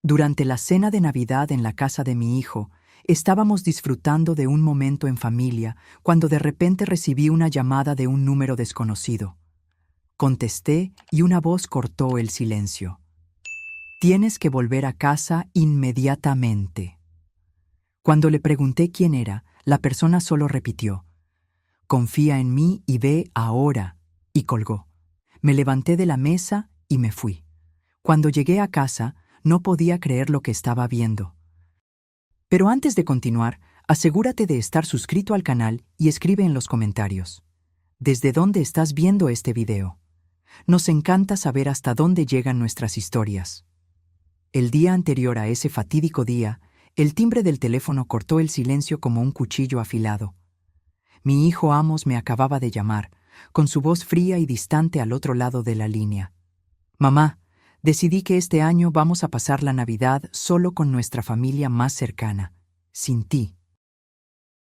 Durante la cena de Navidad en la casa de mi hijo, estábamos disfrutando de un momento en familia cuando de repente recibí una llamada de un número desconocido. Contesté y una voz cortó el silencio. Tienes que volver a casa inmediatamente. Cuando le pregunté quién era, la persona solo repitió, confía en mí y ve ahora, y colgó. Me levanté de la mesa y me fui. Cuando llegué a casa, no podía creer lo que estaba viendo. Pero antes de continuar, asegúrate de estar suscrito al canal y escribe en los comentarios. ¿Desde dónde estás viendo este video? Nos encanta saber hasta dónde llegan nuestras historias. El día anterior a ese fatídico día, el timbre del teléfono cortó el silencio como un cuchillo afilado. Mi hijo Amos me acababa de llamar, con su voz fría y distante al otro lado de la línea. Mamá, decidí que este año vamos a pasar la Navidad solo con nuestra familia más cercana, sin ti.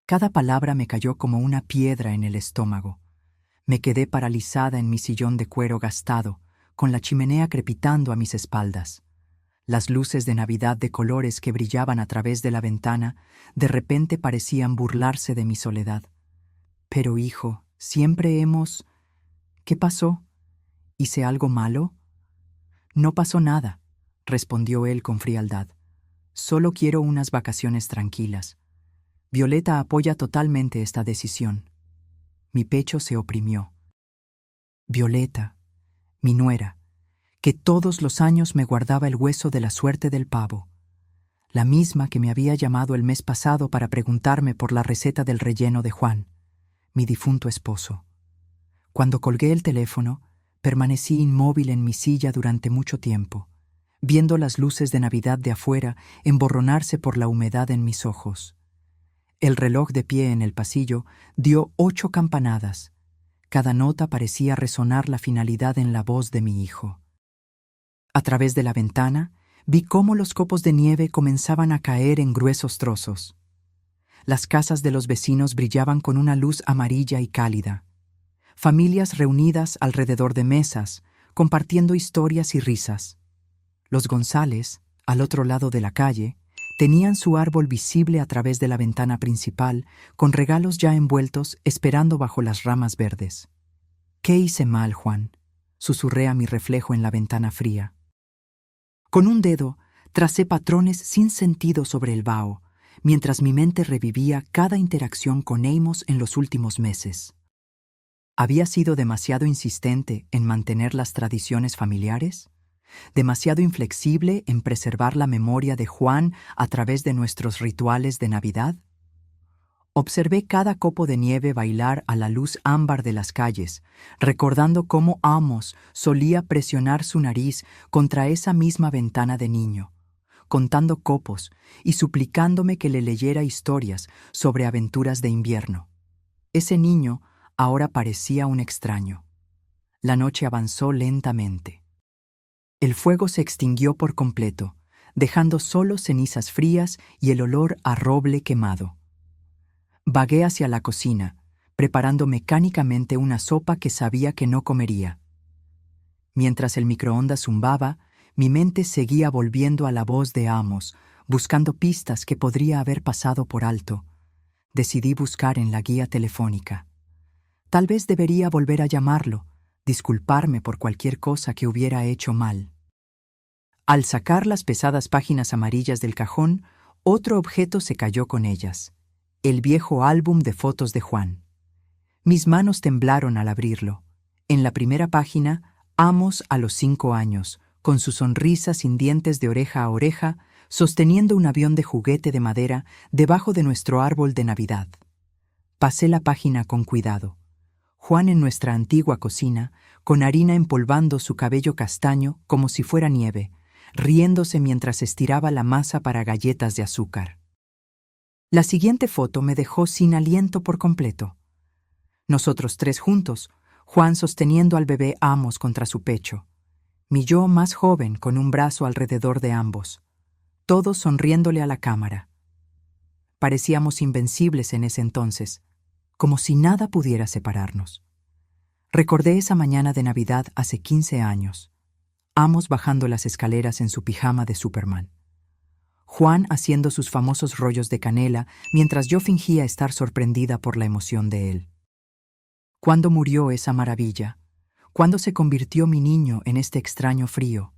Cada palabra me cayó como una piedra en el estómago. Me quedé paralizada en mi sillón de cuero gastado, con la chimenea crepitando a mis espaldas. Las luces de Navidad de colores que brillaban a través de la ventana de repente parecían burlarse de mi soledad. Pero, hijo, siempre hemos... ¿Qué pasó? ¿Hice algo malo? No pasó nada, respondió él con frialdad. Solo quiero unas vacaciones tranquilas. Violeta apoya totalmente esta decisión. Mi pecho se oprimió. Violeta, mi nuera, que todos los años me guardaba el hueso de la suerte del pavo, la misma que me había llamado el mes pasado para preguntarme por la receta del relleno de Juan, mi difunto esposo. Cuando colgué el teléfono, permanecí inmóvil en mi silla durante mucho tiempo, viendo las luces de Navidad de afuera emborronarse por la humedad en mis ojos. El reloj de pie en el pasillo dio 8 campanadas. Cada nota parecía resonar la finalidad en la voz de mi hijo. A través de la ventana, vi cómo los copos de nieve comenzaban a caer en gruesos trozos. Las casas de los vecinos brillaban con una luz amarilla y cálida. Familias reunidas alrededor de mesas, compartiendo historias y risas. Los González, al otro lado de la calle, tenían su árbol visible a través de la ventana principal, con regalos ya envueltos esperando bajo las ramas verdes. ¿Qué hice mal, Juan?, susurré a mi reflejo en la ventana fría. Con un dedo, tracé patrones sin sentido sobre el vaho, mientras mi mente revivía cada interacción con Amos en los últimos meses. ¿Había sido demasiado insistente en mantener las tradiciones familiares? ¿Demasiado inflexible en preservar la memoria de Juan a través de nuestros rituales de Navidad? Observé cada copo de nieve bailar a la luz ámbar de las calles, recordando cómo Amos solía presionar su nariz contra esa misma ventana de niño, contando copos y suplicándome que le leyera historias sobre aventuras de invierno. Ese niño ahora parecía un extraño. La noche avanzó lentamente. El fuego se extinguió por completo, dejando solo cenizas frías y el olor a roble quemado. Vagué hacia la cocina, preparando mecánicamente una sopa que sabía que no comería. Mientras el microondas zumbaba, mi mente seguía volviendo a la voz de Amos, buscando pistas que podría haber pasado por alto. Decidí buscar en la guía telefónica. Tal vez debería volver a llamarlo, disculparme por cualquier cosa que hubiera hecho mal. Al sacar las pesadas páginas amarillas del cajón, otro objeto se cayó con ellas: el viejo álbum de fotos de Juan. Mis manos temblaron al abrirlo. En la primera página, Amos a los 5 años, con su sonrisa sin dientes de oreja a oreja, sosteniendo un avión de juguete de madera debajo de nuestro árbol de Navidad. Pasé la página con cuidado. Juan en nuestra antigua cocina, con harina empolvando su cabello castaño como si fuera nieve, riéndose mientras estiraba la masa para galletas de azúcar. La siguiente foto me dejó sin aliento por completo. Nosotros 3 juntos, Juan sosteniendo al bebé Amos contra su pecho, mi yo más joven con un brazo alrededor de ambos, todos sonriéndole a la cámara. Parecíamos invencibles en ese entonces, como si nada pudiera separarnos. Recordé esa mañana de Navidad hace 15 años, Amos bajando las escaleras en su pijama de Superman. Juan haciendo sus famosos rollos de canela mientras yo fingía estar sorprendida por la emoción de él. ¿Cuándo murió esa maravilla? ¿Cuándo se convirtió mi niño en este extraño frío?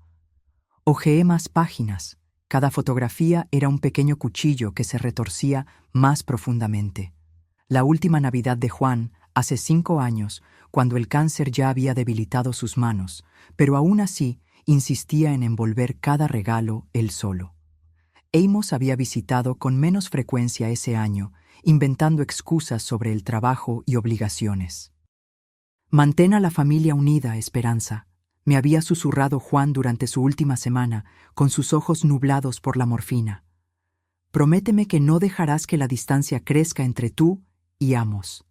Hojeé más páginas. Cada fotografía era un pequeño cuchillo que se retorcía más profundamente. La última Navidad de Juan, hace 5 años, cuando el cáncer ya había debilitado sus manos, pero aún así insistía en envolver cada regalo él solo. Amos había visitado con menos frecuencia ese año, inventando excusas sobre el trabajo y obligaciones. Mantén a la familia unida, Esperanza, me había susurrado Juan durante su última semana, con sus ojos nublados por la morfina. Prométeme que no dejarás que la distancia crezca entre tú y Amos.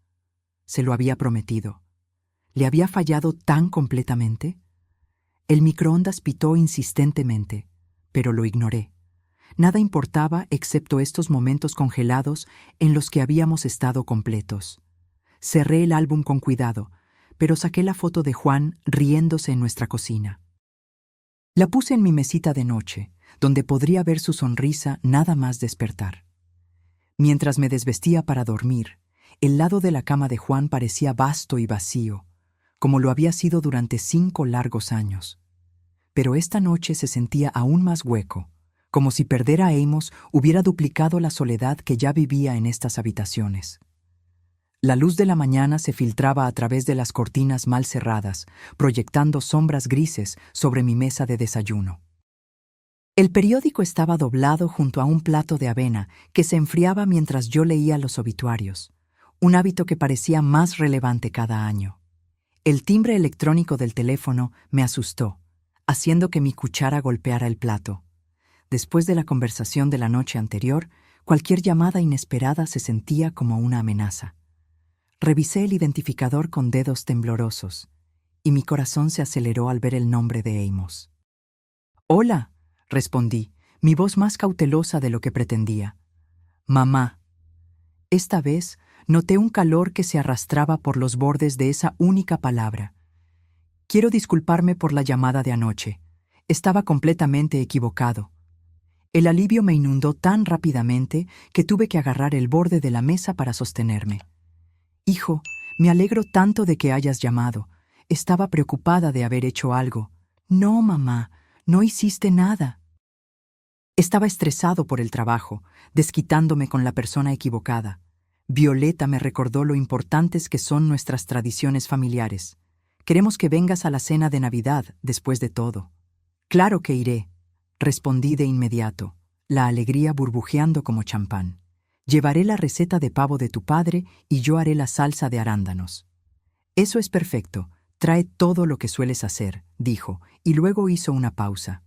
Se lo había prometido. ¿Le había fallado tan completamente? El microondas pitó insistentemente, pero lo ignoré. Nada importaba excepto estos momentos congelados en los que habíamos estado completos. Cerré el álbum con cuidado, pero saqué la foto de Juan riéndose en nuestra cocina. La puse en mi mesita de noche, donde podría ver su sonrisa nada más despertar. Mientras me desvestía para dormir, el lado de la cama de Juan parecía vasto y vacío, como lo había sido durante 5 largos años. Pero esta noche se sentía aún más hueco, como si perder a Amos hubiera duplicado la soledad que ya vivía en estas habitaciones. La luz de la mañana se filtraba a través de las cortinas mal cerradas, proyectando sombras grises sobre mi mesa de desayuno. El periódico estaba doblado junto a un plato de avena que se enfriaba mientras yo leía los obituarios, un hábito que parecía más relevante cada año. El timbre electrónico del teléfono me asustó, haciendo que mi cuchara golpeara el plato. Después de la conversación de la noche anterior, cualquier llamada inesperada se sentía como una amenaza. Revisé el identificador con dedos temblorosos, y mi corazón se aceleró al ver el nombre de Amos. «Hola», respondí, mi voz más cautelosa de lo que pretendía. «Mamá». Esta vez noté un calor que se arrastraba por los bordes de esa única palabra. «Quiero disculparme por la llamada de anoche. Estaba completamente equivocado». El alivio me inundó tan rápidamente que tuve que agarrar el borde de la mesa para sostenerme. «Hijo, me alegro tanto de que hayas llamado. Estaba preocupada de haber hecho algo». «No, mamá, no hiciste nada». Estaba estresado por el trabajo, desquitándome con la persona equivocada. Violeta me recordó lo importantes que son nuestras tradiciones familiares. «Queremos que vengas a la cena de Navidad, después de todo». «Claro que iré», respondí de inmediato, la alegría burbujeando como champán. «Llevaré la receta de pavo de tu padre y yo haré la salsa de arándanos». «Eso es perfecto. Trae todo lo que sueles hacer», dijo, y luego hizo una pausa.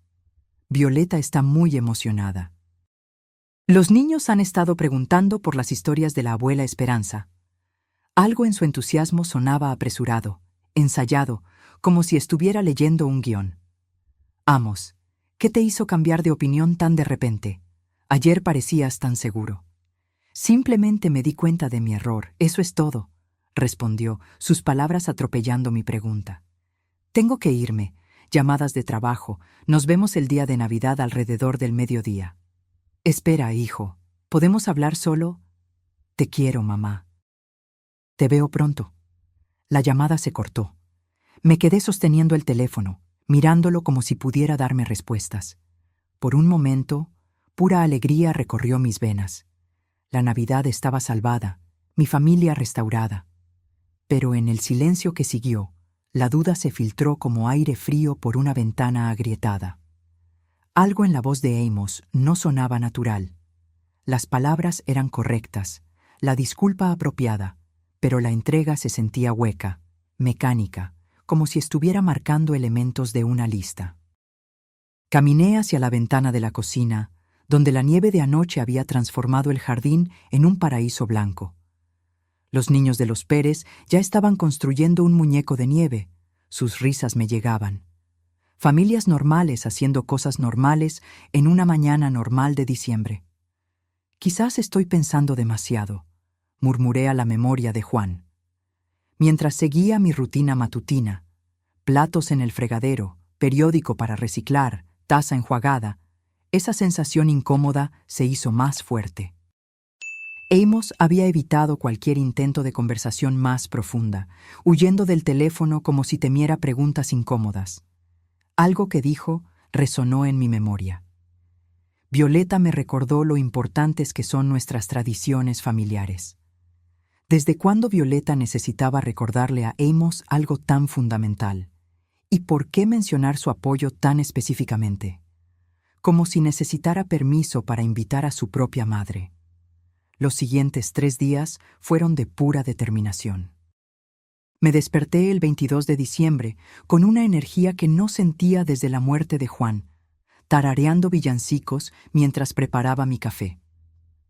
Violeta está muy emocionada. Los niños han estado preguntando por las historias de la abuela Esperanza. Algo en su entusiasmo sonaba apresurado, ensayado, como si estuviera leyendo un guión. «Amos, ¿qué te hizo cambiar de opinión tan de repente? Ayer parecías tan seguro». «Simplemente me di cuenta de mi error, eso es todo», respondió, sus palabras atropellando mi pregunta. «Tengo que irme. Llamadas de trabajo. Nos vemos el día de Navidad alrededor del mediodía». «Espera, hijo. ¿Podemos hablar solo?» «Te quiero, mamá». «Te veo pronto». La llamada se cortó. Me quedé sosteniendo el teléfono, mirándolo como si pudiera darme respuestas. Por un momento, pura alegría recorrió mis venas. La Navidad estaba salvada, mi familia restaurada. Pero en el silencio que siguió, la duda se filtró como aire frío por una ventana agrietada. Algo en la voz de Amos no sonaba natural. Las palabras eran correctas, la disculpa apropiada, pero la entrega se sentía hueca, mecánica, como si estuviera marcando elementos de una lista. Caminé hacia la ventana de la cocina, donde la nieve de anoche había transformado el jardín en un paraíso blanco. Los niños de los Pérez ya estaban construyendo un muñeco de nieve. Sus risas me llegaban. Familias normales haciendo cosas normales en una mañana normal de diciembre. «Quizás estoy pensando demasiado», murmuré a la memoria de Juan. Mientras seguía mi rutina matutina, platos en el fregadero, periódico para reciclar, taza enjuagada, Esa sensación incómoda se hizo más fuerte. Amos había evitado cualquier intento de conversación más profunda, huyendo del teléfono como si temiera preguntas incómodas. Algo que dijo resonó en mi memoria. Violeta me recordó lo importantes que son nuestras tradiciones familiares. ¿Desde cuándo Violeta necesitaba recordarle a Amos algo tan fundamental? ¿Y por qué mencionar su apoyo tan específicamente? Como si necesitara permiso para invitar a su propia madre. Los siguientes 3 días fueron de pura determinación. Me desperté el 22 de diciembre con una energía que no sentía desde la muerte de Juan, tarareando villancicos mientras preparaba mi café.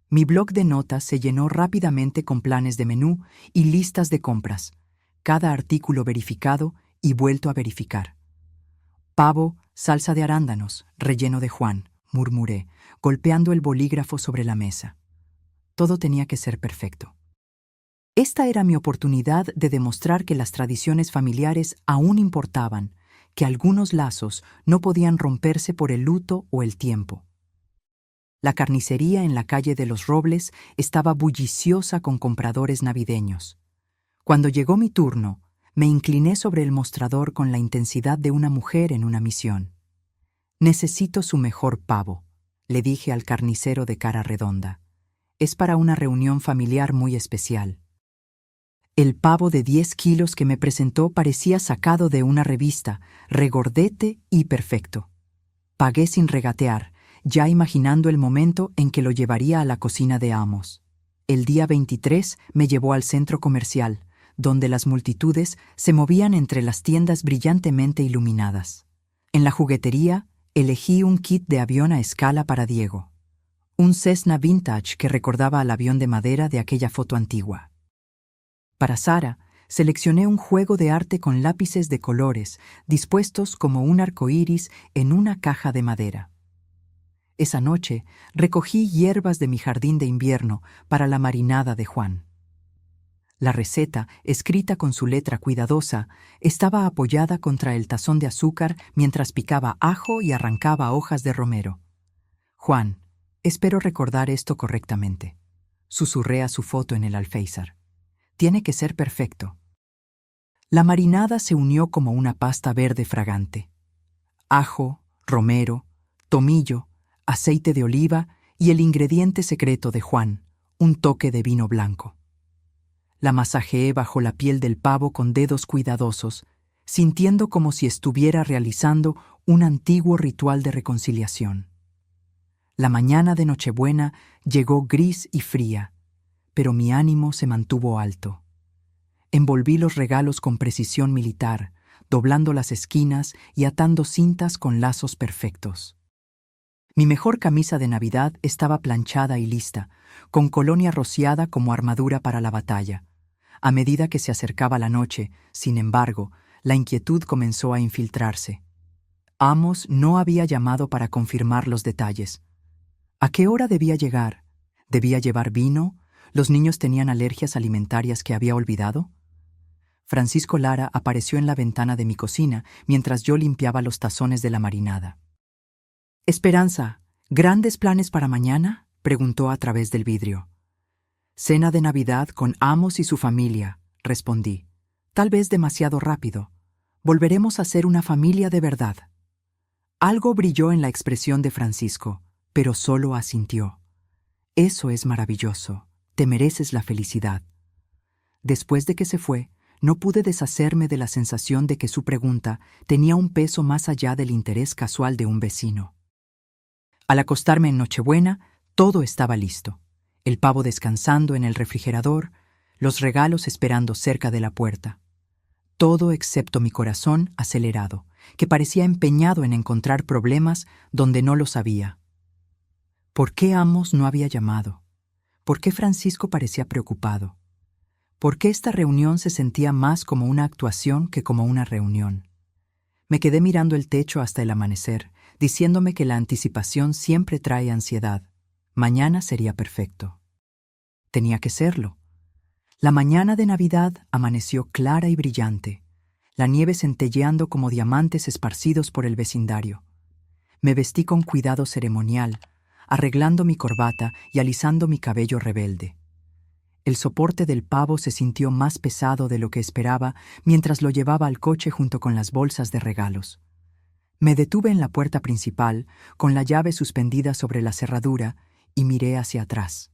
Mi bloc de notas se llenó rápidamente con planes de menú y listas de compras, cada artículo verificado y vuelto a verificar. Pavo, salsa de arándanos, relleno de Juan, murmuré, golpeando el bolígrafo sobre la mesa. Todo tenía que ser perfecto. Esta era mi oportunidad de demostrar que las tradiciones familiares aún importaban, que algunos lazos no podían romperse por el luto o el tiempo. La carnicería en la calle de los Robles estaba bulliciosa con compradores navideños. Cuando llegó mi turno, me incliné sobre el mostrador con la intensidad de una mujer en una misión. «Necesito su mejor pavo», le dije al carnicero de cara redonda. «Es para una reunión familiar muy especial». El pavo de 10 kilos que me presentó parecía sacado de una revista, regordete y perfecto. Pagué sin regatear, ya imaginando el momento en que lo llevaría a la cocina de Amos. El día 23 me llevó al centro comercial, donde las multitudes se movían entre las tiendas brillantemente iluminadas. En la juguetería, elegí un kit de avión a escala para Diego. Un Cessna vintage que recordaba al avión de madera de aquella foto antigua. Para Sara, seleccioné un juego de arte con lápices de colores, dispuestos como un arcoíris en una caja de madera. Esa noche recogí hierbas de mi jardín de invierno para la marinada de Juan. La receta, escrita con su letra cuidadosa, estaba apoyada contra el tazón de azúcar mientras picaba ajo y arrancaba hojas de romero. «Juan, espero recordar esto correctamente», susurré a su foto en el alféizar. «Tiene que ser perfecto». La marinada se unió como una pasta verde fragante. Ajo, romero, tomillo, aceite de oliva y el ingrediente secreto de Juan, un toque de vino blanco. La masajeé bajo la piel del pavo con dedos cuidadosos, sintiendo como si estuviera realizando un antiguo ritual de reconciliación. La mañana de Nochebuena llegó gris y fría, pero mi ánimo se mantuvo alto. Envolví los regalos con precisión militar, doblando las esquinas y atando cintas con lazos perfectos. Mi mejor camisa de Navidad estaba planchada y lista, con colonia rociada como armadura para la batalla. A medida que se acercaba la noche, sin embargo, la inquietud comenzó a infiltrarse. Amos no había llamado para confirmar los detalles. ¿A qué hora debía llegar? ¿Debía llevar vino? ¿Los niños tenían alergias alimentarias que había olvidado? Francisco Lara apareció en la ventana de mi cocina mientras yo limpiaba los tazones de la marinada. «Esperanza, ¿grandes planes para mañana?», preguntó a través del vidrio. «Cena de Navidad con Amos y su familia», respondí. «Tal vez demasiado rápido. Volveremos a ser una familia de verdad». Algo brilló en la expresión de Francisco, pero solo asintió. «Eso es maravilloso. Te mereces la felicidad». Después de que se fue, no pude deshacerme de la sensación de que su pregunta tenía un peso más allá del interés casual de un vecino. Al acostarme en Nochebuena, todo estaba listo. El pavo descansando en el refrigerador, los regalos esperando cerca de la puerta. Todo excepto mi corazón acelerado, que parecía empeñado en encontrar problemas donde no los había. ¿Por qué Amos no había llamado? ¿Por qué Francisco parecía preocupado? ¿Por qué esta reunión se sentía más como una actuación que como una reunión? Me quedé mirando el techo hasta el amanecer, diciéndome que la anticipación siempre trae ansiedad. Mañana sería perfecto. Tenía que serlo. La mañana de Navidad amaneció clara y brillante, la nieve centelleando como diamantes esparcidos por el vecindario. Me vestí con cuidado ceremonial, arreglando mi corbata y alisando mi cabello rebelde. El soporte del pavo se sintió más pesado de lo que esperaba mientras lo llevaba al coche junto con las bolsas de regalos. Me detuve en la puerta principal, con la llave suspendida sobre la cerradura, y miré hacia atrás.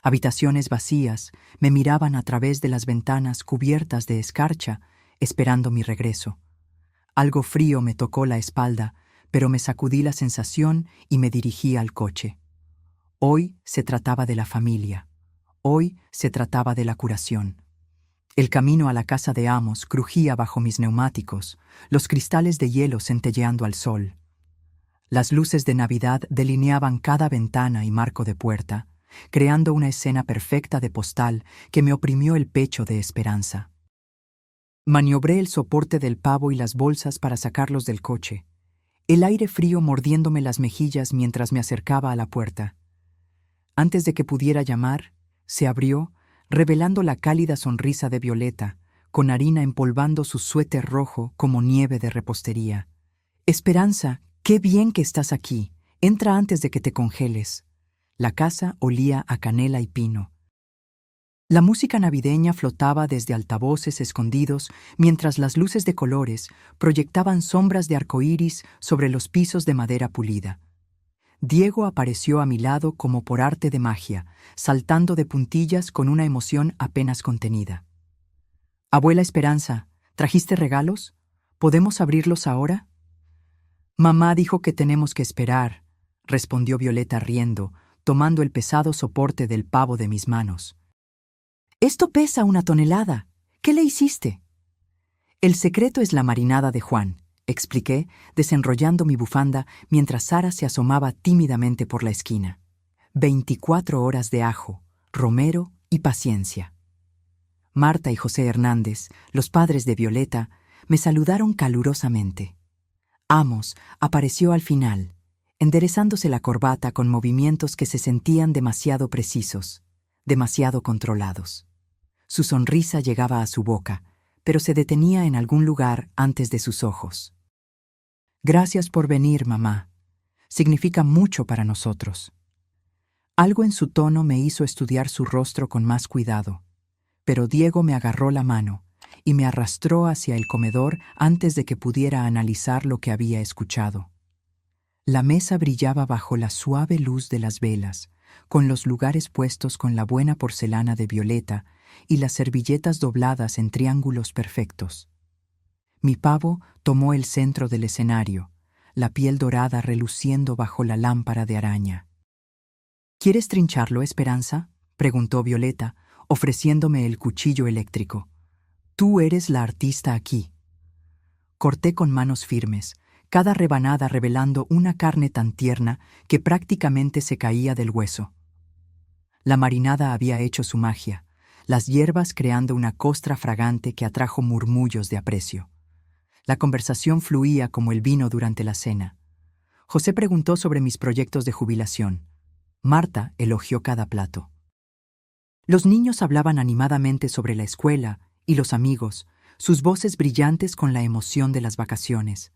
Habitaciones vacías me miraban a través de las ventanas cubiertas de escarcha, esperando mi regreso. Algo frío me tocó la espalda, pero me sacudí la sensación y me dirigí al coche. Hoy se trataba de la familia. Hoy se trataba de la curación. El camino a la casa de Amos crujía bajo mis neumáticos, los cristales de hielo centelleando al sol. Las luces de Navidad delineaban cada ventana y marco de puerta, creando una escena perfecta de postal que me oprimió el pecho de esperanza. Maniobré el soporte del pavo y las bolsas para sacarlos del coche, el aire frío mordiéndome las mejillas mientras me acercaba a la puerta. Antes de que pudiera llamar, se abrió, revelando la cálida sonrisa de Violeta, con harina empolvando su suéter rojo como nieve de repostería. «Esperanza, qué bien que estás aquí. Entra antes de que te congeles». La casa olía a canela y pino. La música navideña flotaba desde altavoces escondidos mientras las luces de colores proyectaban sombras de arcoíris sobre los pisos de madera pulida. Diego apareció a mi lado como por arte de magia, saltando de puntillas con una emoción apenas contenida. «Abuela Esperanza, ¿trajiste regalos? ¿Podemos abrirlos ahora?» «Mamá dijo que tenemos que esperar», respondió Violeta riendo, tomando el pesado soporte del pavo de mis manos. «Esto pesa 1 tonelada. ¿Qué le hiciste?» «El secreto es la marinada de Juan», expliqué, desenrollando mi bufanda mientras Sara se asomaba tímidamente por la esquina. 24 horas de ajo, romero y paciencia. Marta y José Hernández, los padres de Violeta, me saludaron calurosamente. Amos apareció al final, enderezándose la corbata con movimientos que se sentían demasiado precisos, demasiado controlados. Su sonrisa llegaba a su boca, pero se detenía en algún lugar antes de sus ojos. «Gracias por venir, mamá. Significa mucho para nosotros». Algo en su tono me hizo estudiar su rostro con más cuidado, pero Diego me agarró la mano y me arrastró hacia el comedor antes de que pudiera analizar lo que había escuchado. La mesa brillaba bajo la suave luz de las velas, con los lugares puestos con la buena porcelana de Violeta y las servilletas dobladas en triángulos perfectos. Mi pavo tomó el centro del escenario, la piel dorada reluciendo bajo la lámpara de araña. «¿Quieres trincharlo, Esperanza?», preguntó Violeta, ofreciéndome el cuchillo eléctrico. «Tú eres la artista aquí». Corté con manos firmes, cada rebanada revelando una carne tan tierna que prácticamente se caía del hueso. La marinada había hecho su magia, las hierbas creando una costra fragante que atrajo murmullos de aprecio. La conversación fluía como el vino durante la cena. José preguntó sobre mis proyectos de jubilación. Marta elogió cada plato. Los niños hablaban animadamente sobre la escuela y los amigos, sus voces brillantes con la emoción de las vacaciones.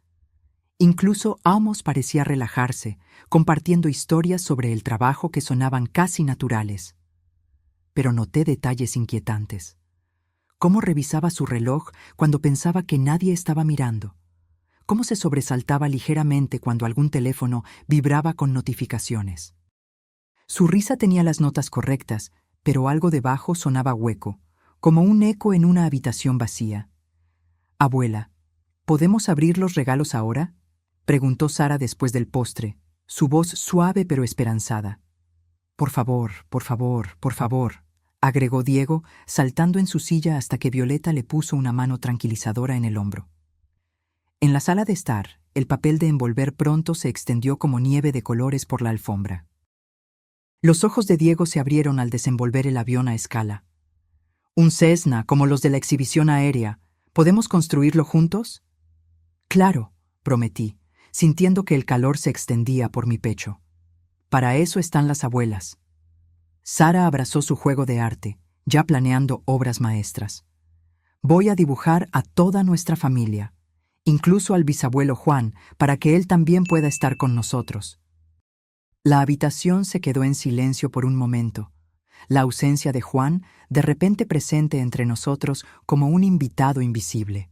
Incluso Amos parecía relajarse, compartiendo historias sobre el trabajo que sonaban casi naturales. Pero noté detalles inquietantes. Cómo revisaba su reloj cuando pensaba que nadie estaba mirando. Cómo se sobresaltaba ligeramente cuando algún teléfono vibraba con notificaciones. Su risa tenía las notas correctas, pero algo debajo sonaba hueco, como un eco en una habitación vacía. «Abuela, ¿podemos abrir los regalos ahora?», preguntó Sara después del postre, su voz suave pero esperanzada. «Por favor, por favor, por favor», agregó Diego, saltando en su silla hasta que Violeta le puso una mano tranquilizadora en el hombro. En la sala de estar, el papel de envolver pronto se extendió como nieve de colores por la alfombra. Los ojos de Diego se abrieron al desenvolver el avión a escala. «Un Cessna, como los de la exhibición aérea. ¿Podemos construirlo juntos?» «Claro», prometí, sintiendo que el calor se extendía por mi pecho. «Para eso están las abuelas». Sara abrazó su juego de arte, ya planeando obras maestras. «Voy a dibujar a toda nuestra familia. incluso al bisabuelo Juan, para que él también pueda estar con nosotros. La habitación se quedó en silencio por un momento. La ausencia de Juan, de repente presente entre nosotros como un invitado invisible.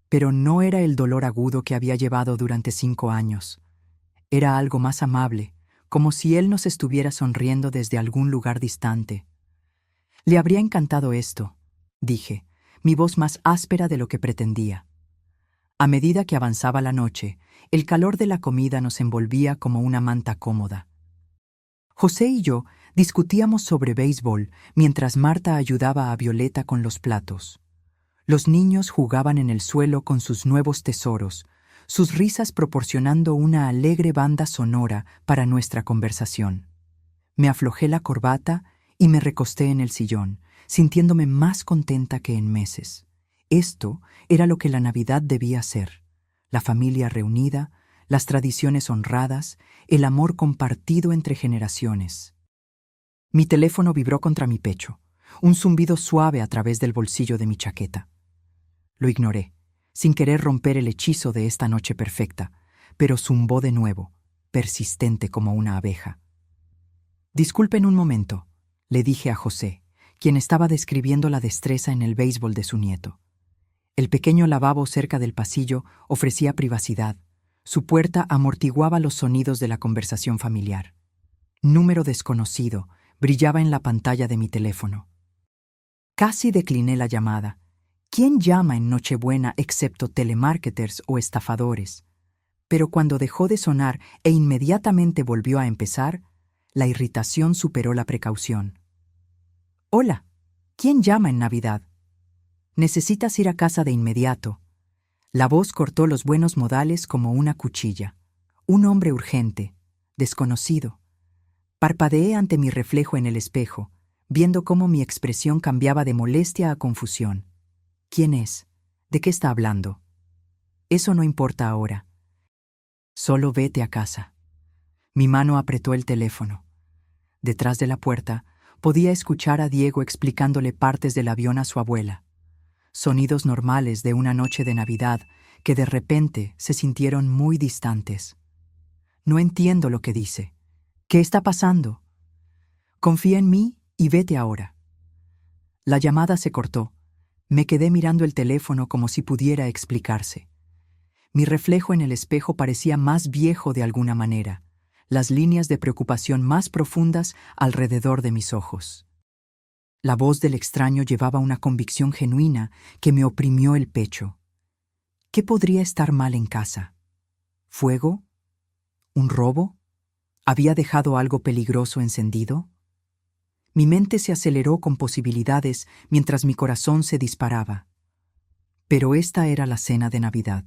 Pero no era el dolor agudo que había llevado durante 5 años. Era algo más amable, como si él nos estuviera sonriendo desde algún lugar distante. Le habría encantado esto, dije, mi voz más áspera de lo que pretendía. A medida que avanzaba la noche, el calor de la comida nos envolvía como una manta cómoda. José y yo discutíamos sobre béisbol mientras Marta ayudaba a Violeta con los platos. Los niños jugaban en el suelo con sus nuevos tesoros, sus risas proporcionando una alegre banda sonora para nuestra conversación. Me aflojé la corbata y me recosté en el sillón, sintiéndome más contenta que en meses. Esto era lo que la Navidad debía ser: la familia reunida, las tradiciones honradas, el amor compartido entre generaciones. Mi teléfono vibró contra mi pecho, un zumbido suave a través del bolsillo de mi chaqueta. Lo ignoré, sin querer romper el hechizo de esta noche perfecta, pero zumbó de nuevo, persistente como una abeja. «Disculpen un momento», le dije a José, quien estaba describiendo la destreza en el béisbol de su nieto. El pequeño lavabo cerca del pasillo ofrecía privacidad. Su puerta amortiguaba los sonidos de la conversación familiar. Número desconocido brillaba en la pantalla de mi teléfono. Casi decliné la llamada. ¿Quién llama en Nochebuena excepto telemarketers o estafadores? Pero cuando dejó de sonar e inmediatamente volvió a empezar, la irritación superó la precaución. «Hola, ¿quién llama en Navidad? Necesitas ir a casa de inmediato». La voz cortó los buenos modales como una cuchilla. Un hombre urgente, desconocido. Parpadeé ante mi reflejo en el espejo, viendo cómo mi expresión cambiaba de molestia a confusión. ¿Quién es? ¿De qué está hablando? Eso no importa ahora. Solo vete a casa. Mi mano apretó el teléfono. Detrás de la puerta, podía escuchar a Diego explicándole partes del avión a su abuela. Sonidos normales de una noche de Navidad que de repente se sintieron muy distantes. No entiendo lo que dice. ¿Qué está pasando? Confía en mí y vete ahora. La llamada se cortó. Me quedé mirando el teléfono como si pudiera explicarse. Mi reflejo en el espejo parecía más viejo de alguna manera, las líneas de preocupación más profundas alrededor de mis ojos. La voz del extraño llevaba una convicción genuina que me oprimió el pecho. ¿Qué podría estar mal en casa? ¿Fuego? ¿Un robo? ¿Había dejado algo peligroso encendido? Mi mente se aceleró con posibilidades mientras mi corazón se disparaba. Pero esta era la cena de Navidad,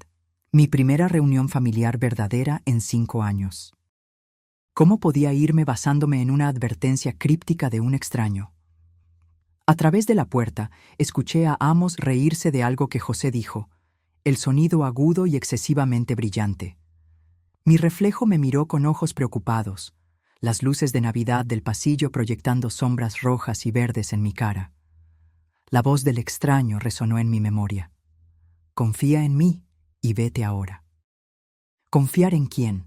mi primera reunión familiar verdadera en 5 años. ¿Cómo podía irme basándome en una advertencia críptica de un extraño? A través de la puerta, escuché a Amos reírse de algo que José dijo, el sonido agudo y excesivamente brillante. Mi reflejo me miró con ojos preocupados, las luces de Navidad del pasillo proyectando sombras rojas y verdes en mi cara. La voz del extraño resonó en mi memoria. Confía en mí y vete ahora. ¿Confiar en quién?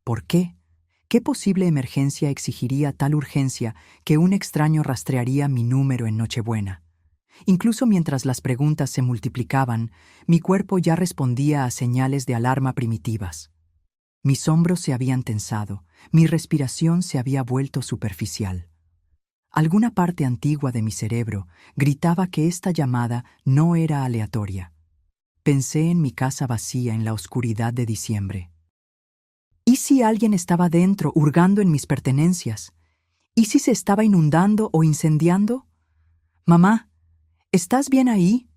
¿Por qué? ¿Qué posible emergencia exigiría tal urgencia que un extraño rastrearía mi número en Nochebuena? Incluso mientras las preguntas se multiplicaban, mi cuerpo ya respondía a señales de alarma primitivas. Mis hombros se habían tensado, mi respiración se había vuelto superficial. Alguna parte antigua de mi cerebro gritaba que esta llamada no era aleatoria. Pensé en mi casa vacía en la oscuridad de diciembre. ¿Y si alguien estaba dentro hurgando en mis pertenencias? ¿Y si se estaba inundando o incendiando? «Mamá, ¿estás bien ahí?»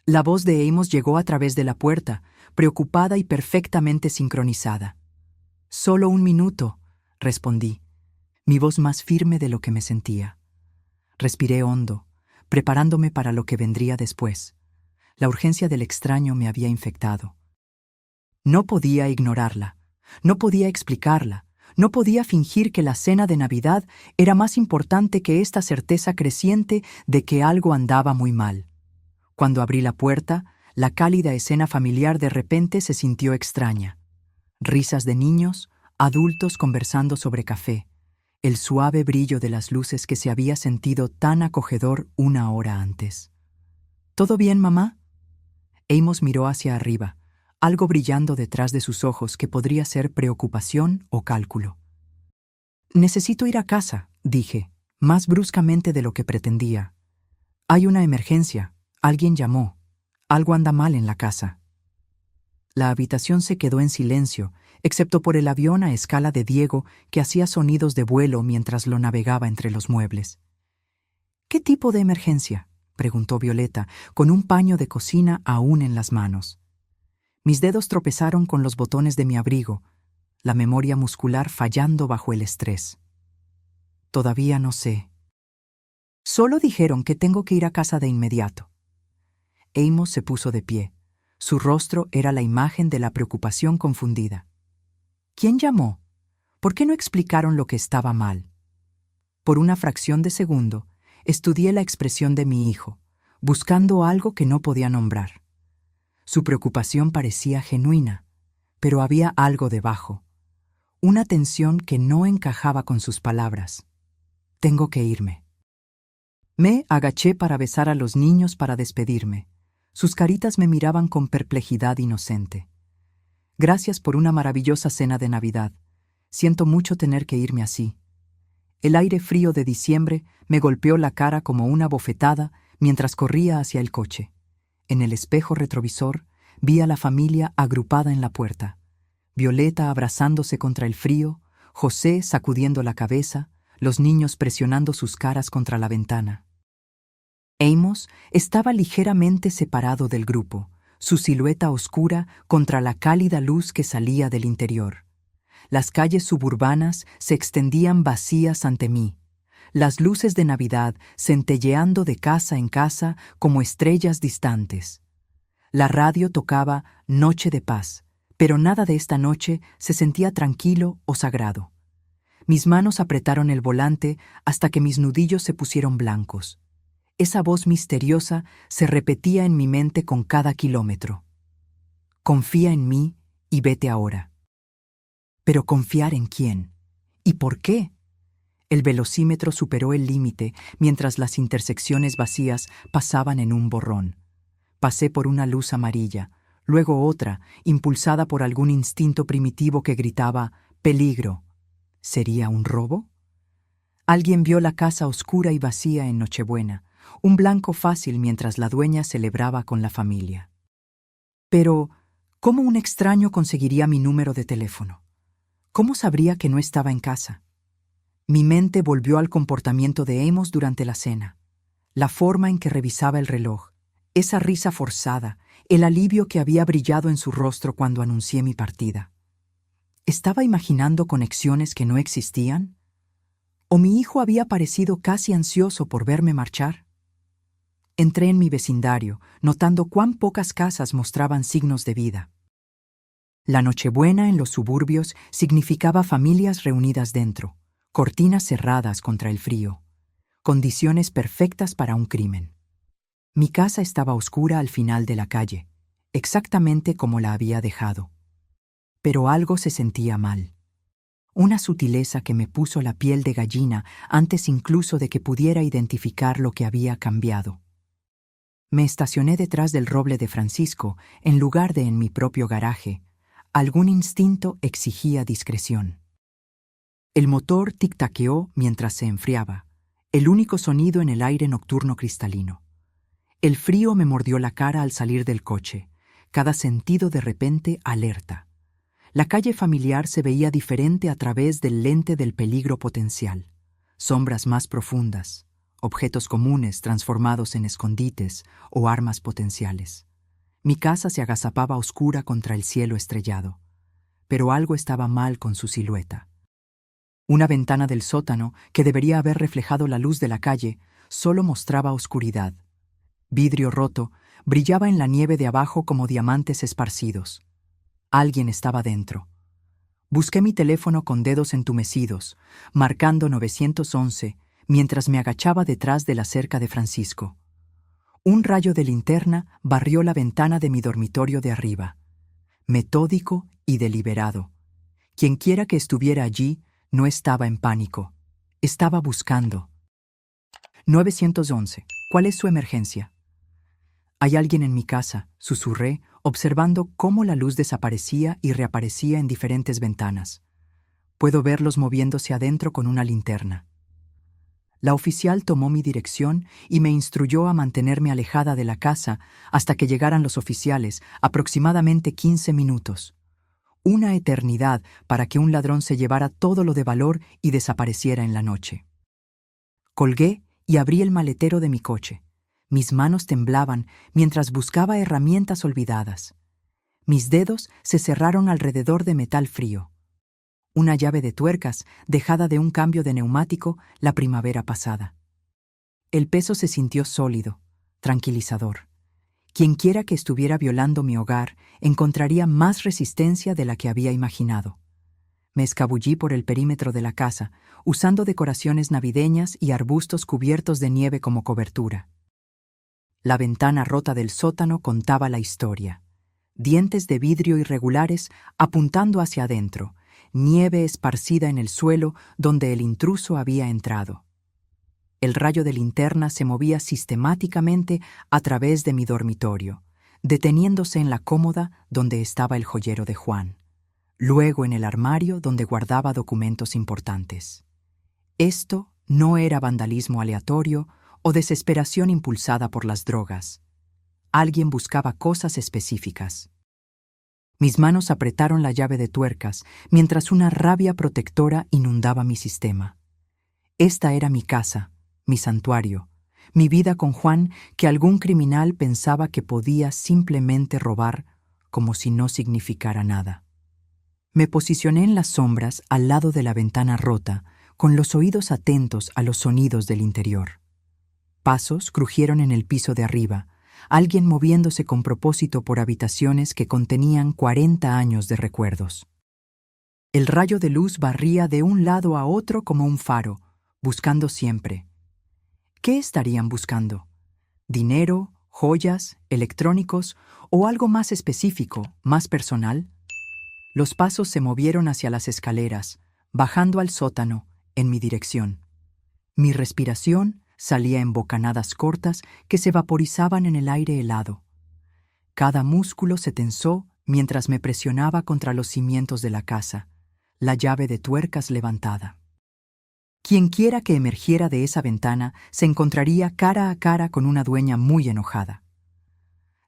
La voz de Amos llegó a través de la puerta, preocupada y perfectamente sincronizada. «Solo 1 minuto», respondí, mi voz más firme de lo que me sentía. Respiré hondo, preparándome para lo que vendría después. La urgencia del extraño me había infectado. No podía ignorarla. No podía explicarla, no podía fingir que la cena de Navidad era más importante que esta certeza creciente de que algo andaba muy mal. Cuando abrí la puerta, La cálida escena familiar de repente se sintió extraña. Risas de niños, adultos conversando sobre café, el suave brillo de las luces que se había sentido tan acogedor una hora antes. ¿Todo bien, mamá? Amos miró hacia arriba, algo brillando detrás de sus ojos que podría ser preocupación o cálculo. Necesito ir a casa, dije, más bruscamente de lo que pretendía. Hay una emergencia, alguien llamó, algo anda mal en la casa. La habitación se quedó en silencio, excepto por el avión a escala de Diego que hacía sonidos de vuelo mientras lo navegaba entre los muebles. ¿Qué tipo de emergencia?, preguntó Violeta, con un paño de cocina aún en las manos. Mis dedos tropezaron con los botones de mi abrigo, la memoria muscular fallando bajo el estrés. Todavía no sé. Solo dijeron que tengo que ir a casa de inmediato. Amos se puso de pie. Su rostro era la imagen de la preocupación confundida. ¿Quién llamó? ¿Por qué no explicaron lo que estaba mal? Por una fracción de segundo, estudié la expresión de mi hijo, buscando algo que no podía nombrar. Su preocupación parecía genuina, pero había algo debajo, una tensión que no encajaba con sus palabras. Tengo que irme. Me agaché para besar a los niños para despedirme. Sus caritas me miraban con perplejidad inocente. Gracias por una maravillosa cena de Navidad. Siento mucho tener que irme así. El aire frío de diciembre me golpeó la cara como una bofetada mientras corría hacia el coche. En el espejo retrovisor vi a la familia agrupada en la puerta. Violeta abrazándose contra el frío, José sacudiendo la cabeza, los niños presionando sus caras contra la ventana. Amos estaba ligeramente separado del grupo, su silueta oscura contra la cálida luz que salía del interior. Las calles suburbanas se extendían vacías ante mí, las luces de Navidad centelleando de casa en casa como estrellas distantes. La radio tocaba Noche de Paz, pero nada de esta noche se sentía tranquilo o sagrado. Mis manos apretaron el volante hasta que mis nudillos se pusieron blancos. Esa voz misteriosa se repetía en mi mente con cada kilómetro. Confía en mí y vete ahora. ¿Pero confiar en quién? ¿Y por qué? El velocímetro superó el límite mientras las intersecciones vacías pasaban en un borrón. Pasé por una luz amarilla, luego otra, impulsada por algún instinto primitivo que gritaba «¡Peligro!». ¿Sería un robo? Alguien vio la casa oscura y vacía en Nochebuena, un blanco fácil mientras la dueña celebraba con la familia. Pero, ¿cómo un extraño conseguiría mi número de teléfono? ¿Cómo sabría que no estaba en casa? Mi mente volvió al comportamiento de Amos durante la cena, la forma en que revisaba el reloj, esa risa forzada, el alivio que había brillado en su rostro cuando anuncié mi partida. ¿Estaba imaginando conexiones que no existían? ¿O mi hijo había parecido casi ansioso por verme marchar? Entré en mi vecindario, notando cuán pocas casas mostraban signos de vida. La Nochebuena en los suburbios significaba familias reunidas dentro, cortinas cerradas contra el frío, condiciones perfectas para un crimen. Mi casa estaba oscura al final de la calle, exactamente como la había dejado. Pero algo se sentía mal. Una sutileza que me puso la piel de gallina antes incluso de que pudiera identificar lo que había cambiado. Me estacioné detrás del roble de Francisco en lugar de en mi propio garaje. Algún instinto exigía discreción. El motor tic-taqueó mientras se enfriaba, el único sonido en el aire nocturno cristalino. El frío me mordió la cara al salir del coche, cada sentido de repente alerta. La calle familiar se veía diferente a través del lente del peligro potencial. Sombras más profundas, objetos comunes transformados en escondites o armas potenciales. Mi casa se agazapaba oscura contra el cielo estrellado, pero algo estaba mal con su silueta. Una ventana del sótano, que debería haber reflejado la luz de la calle, solo mostraba oscuridad. Vidrio roto brillaba en la nieve de abajo como diamantes esparcidos. Alguien estaba dentro. Busqué mi teléfono con dedos entumecidos, marcando 911, mientras me agachaba detrás de la cerca de Francisco. Un rayo de linterna barrió la ventana de mi dormitorio de arriba, metódico y deliberado. Quienquiera que estuviera allí no estaba en pánico, estaba buscando. 911. ¿Cuál es su emergencia? Hay alguien en mi casa, susurré, observando cómo la luz desaparecía y reaparecía en diferentes ventanas. Puedo verlos moviéndose adentro con una linterna. La oficial tomó mi dirección y me instruyó a mantenerme alejada de la casa hasta que llegaran los oficiales, aproximadamente 15 minutos. Una eternidad para que un ladrón se llevara todo lo de valor y desapareciera en la noche. Colgué y abrí el maletero de mi coche. Mis manos temblaban mientras buscaba herramientas olvidadas. Mis dedos se cerraron alrededor de metal frío. Una llave de tuercas dejada de un cambio de neumático la primavera pasada. El peso se sintió sólido, tranquilizador. Quienquiera que estuviera violando mi hogar encontraría más resistencia de la que había imaginado. Me escabullí por el perímetro de la casa, usando decoraciones navideñas y arbustos cubiertos de nieve como cobertura. La ventana rota del sótano contaba la historia. Dientes de vidrio irregulares apuntando hacia adentro, nieve esparcida en el suelo donde el intruso había entrado. El rayo de linterna se movía sistemáticamente a través de mi dormitorio, deteniéndose en la cómoda donde estaba el joyero de Juan, luego en el armario donde guardaba documentos importantes. Esto no era vandalismo aleatorio o desesperación impulsada por las drogas. Alguien buscaba cosas específicas. Mis manos apretaron la llave de tuercas mientras una rabia protectora inundaba mi sistema. Esta era mi casa, mi santuario, mi vida con Juan que algún criminal pensaba que podía simplemente robar como si no significara nada. Me posicioné en las sombras al lado de la ventana rota, con los oídos atentos a los sonidos del interior. Pasos crujieron en el piso de arriba, alguien moviéndose con propósito por habitaciones que contenían 40 años de recuerdos. El rayo de luz barría de un lado a otro como un faro, buscando siempre. ¿Qué estarían buscando? ¿Dinero, joyas, electrónicos o algo más específico, más personal? Los pasos se movieron hacia las escaleras, bajando al sótano, en mi dirección. Mi respiración salía en bocanadas cortas que se vaporizaban en el aire helado. Cada músculo se tensó mientras me presionaba contra los cimientos de la casa, la llave de tuercas levantada. Quienquiera que emergiera de esa ventana se encontraría cara a cara con una dueña muy enojada.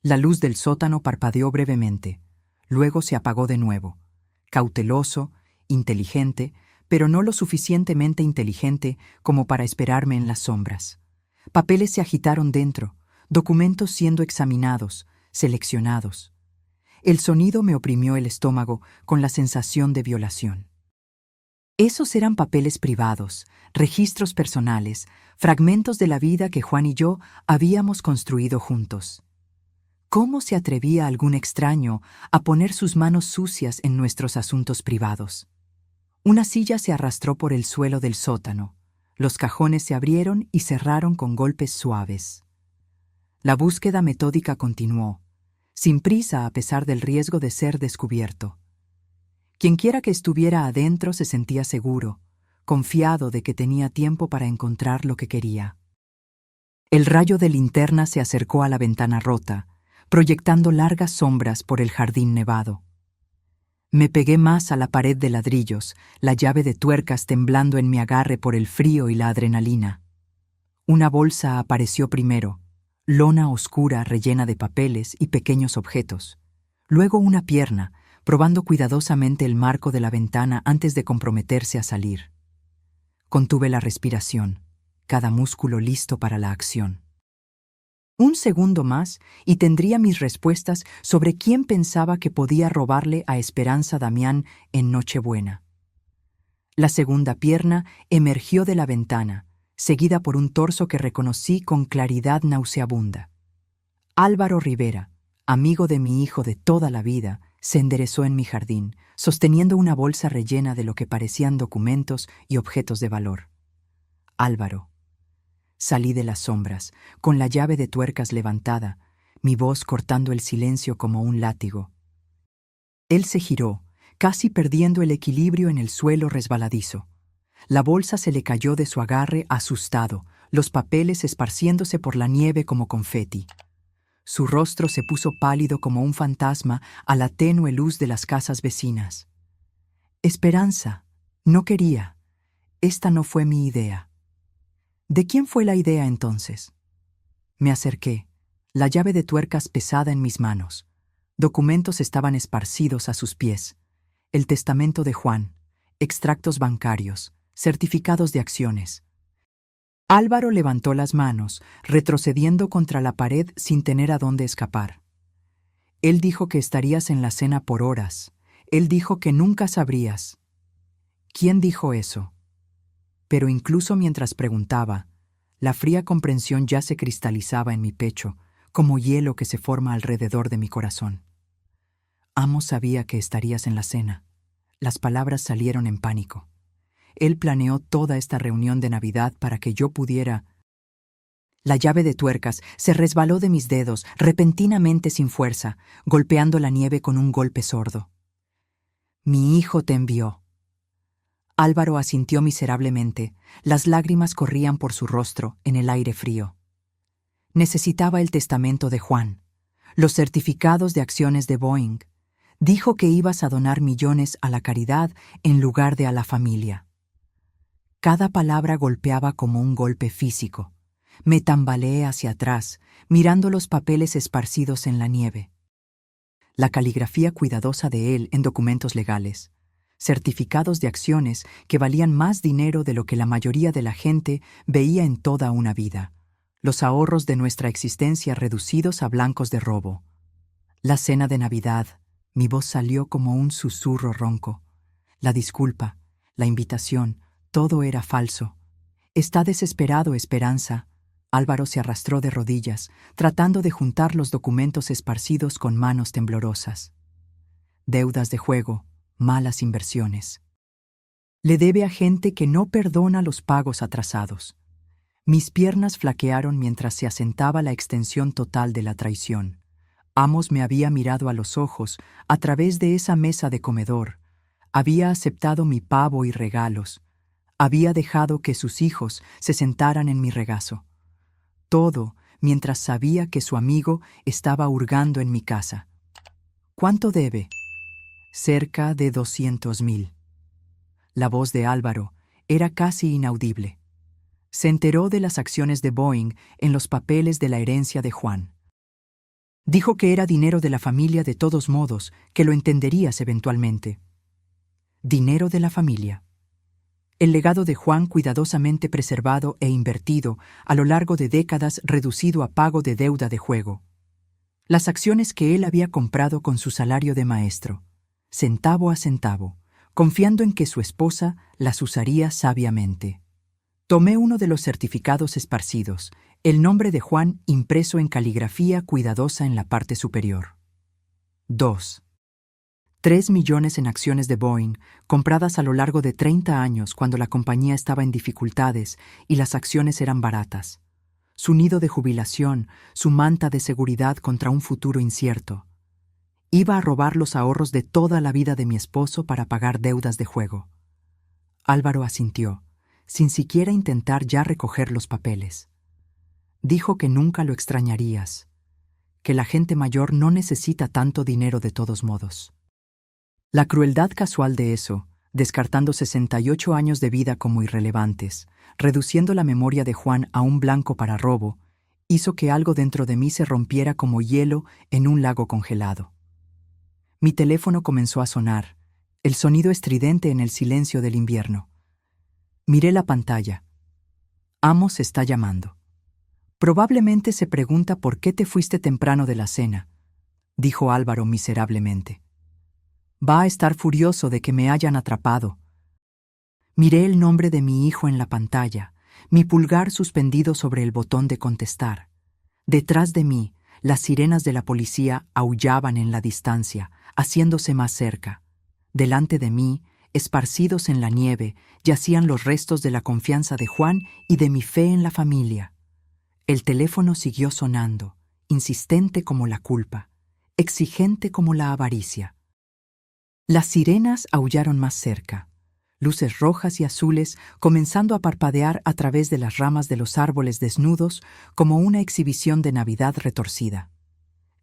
La luz del sótano parpadeó brevemente, luego se apagó de nuevo, cauteloso, inteligente, pero no lo suficientemente inteligente como para esperarme en las sombras. Papeles se agitaron dentro, documentos siendo examinados, seleccionados. El sonido me oprimió el estómago con la sensación de violación. Esos eran papeles privados, registros personales, fragmentos de la vida que Juan y yo habíamos construido juntos. ¿Cómo se atrevía algún extraño a poner sus manos sucias en nuestros asuntos privados? Una silla se arrastró por el suelo del sótano. Los cajones se abrieron y cerraron con golpes suaves. La búsqueda metódica continuó, sin prisa a pesar del riesgo de ser descubierto. Quienquiera que estuviera adentro se sentía seguro, confiado de que tenía tiempo para encontrar lo que quería. El rayo de linterna se acercó a la ventana rota, proyectando largas sombras por el jardín nevado. Me pegué más a la pared de ladrillos, la llave de tuercas temblando en mi agarre por el frío y la adrenalina. Una bolsa apareció primero, lona oscura rellena de papeles y pequeños objetos. Luego una pierna, probando cuidadosamente el marco de la ventana antes de comprometerse a salir. Contuve la respiración, cada músculo listo para la acción. Un segundo más y tendría mis respuestas sobre quién pensaba que podía robarle a Esperanza Damián en Nochebuena. La segunda pierna emergió de la ventana, seguida por un torso que reconocí con claridad nauseabunda. Álvaro Rivera, amigo de mi hijo de toda la vida, se enderezó en mi jardín, sosteniendo una bolsa rellena de lo que parecían documentos y objetos de valor. Álvaro. Salí de las sombras, con la llave de tuercas levantada, mi voz cortando el silencio como un látigo. Él se giró, casi perdiendo el equilibrio en el suelo resbaladizo. La bolsa se le cayó de su agarre asustado, los papeles esparciéndose por la nieve como confeti. Su rostro se puso pálido como un fantasma a la tenue luz de las casas vecinas. Esperanza, no quería. Esta no fue mi idea. ¿De quién fue la idea entonces? Me acerqué, la llave de tuercas pesada en mis manos. Documentos estaban esparcidos a sus pies. El testamento de Juan, extractos bancarios, certificados de acciones. Álvaro levantó las manos, retrocediendo contra la pared sin tener a dónde escapar. Él dijo que estarías en la cena por horas. Él dijo que nunca sabrías. ¿Quién dijo eso? Pero incluso mientras preguntaba, la fría comprensión ya se cristalizaba en mi pecho, como hielo que se forma alrededor de mi corazón. Amos sabía que estarías en la cena. Las palabras salieron en pánico. Él planeó toda esta reunión de Navidad para que yo pudiera... La llave de tuercas se resbaló de mis dedos, repentinamente sin fuerza, golpeando la nieve con un golpe sordo. Mi hijo te envió. Álvaro asintió miserablemente. Las lágrimas corrían por su rostro en el aire frío. Necesitaba el testamento de Juan, los certificados de acciones de Boeing. Dijo que ibas a donar millones a la caridad en lugar de a la familia. Cada palabra golpeaba como un golpe físico. Me tambaleé hacia atrás, mirando los papeles esparcidos en la nieve. La caligrafía cuidadosa de él en documentos legales. Certificados de acciones que valían más dinero de lo que la mayoría de la gente veía en toda una vida. Los ahorros de nuestra existencia reducidos a blancos de robo. La cena de Navidad, mi voz salió como un susurro ronco. La disculpa, la invitación, todo era falso. Está desesperado, Esperanza. Álvaro se arrastró de rodillas, tratando de juntar los documentos esparcidos con manos temblorosas. Deudas de juego, malas inversiones. Le debe a gente que no perdona los pagos atrasados. Mis piernas flaquearon mientras se asentaba la extensión total de la traición. Amos me había mirado a los ojos a través de esa mesa de comedor. Había aceptado mi pavo y regalos. Había dejado que sus hijos se sentaran en mi regazo. Todo mientras sabía que su amigo estaba hurgando en mi casa. ¿Cuánto debe? Cerca de 200,000. La voz de Álvaro era casi inaudible. Se enteró de las acciones de Boeing en los papeles de la herencia de Juan. Dijo que era dinero de la familia de todos modos, que lo entenderías eventualmente. Dinero de la familia. El legado de Juan cuidadosamente preservado e invertido a lo largo de décadas reducido a pago de deuda de juego. Las acciones que él había comprado con su salario de maestro, centavo a centavo, confiando en que su esposa las usaría sabiamente. Tomé uno de los certificados esparcidos, el nombre de Juan impreso en caligrafía cuidadosa en la parte superior. 2. 3 millones en acciones de Boeing, compradas a lo largo de 30 años cuando la compañía estaba en dificultades y las acciones eran baratas. Su nido de jubilación, su manta de seguridad contra un futuro incierto. Iba a robar los ahorros de toda la vida de mi esposo para pagar deudas de juego. Álvaro asintió, sin siquiera intentar ya recoger los papeles. Dijo que nunca lo extrañarías, que la gente mayor no necesita tanto dinero de todos modos. La crueldad casual de eso, descartando 68 años de vida como irrelevantes, reduciendo la memoria de Juan a un blanco para robo, hizo que algo dentro de mí se rompiera como hielo en un lago congelado. Mi teléfono comenzó a sonar, el sonido estridente en el silencio del invierno. Miré la pantalla. Amos está llamando. Probablemente se pregunta por qué te fuiste temprano de la cena, dijo Álvaro miserablemente. Va a estar furioso de que me hayan atrapado. Miré el nombre de mi hijo en la pantalla, mi pulgar suspendido sobre el botón de contestar. Detrás de mí, las sirenas de la policía aullaban en la distancia, haciéndose más cerca. Delante de mí, Esparcidos en la nieve, yacían los restos de la confianza de Juan y de mi fe en la familia. El teléfono siguió sonando, insistente como la culpa, exigente como la avaricia. Las sirenas aullaron más cerca, luces rojas y azules comenzando a parpadear a través de las ramas de los árboles desnudos como una exhibición de Navidad retorcida.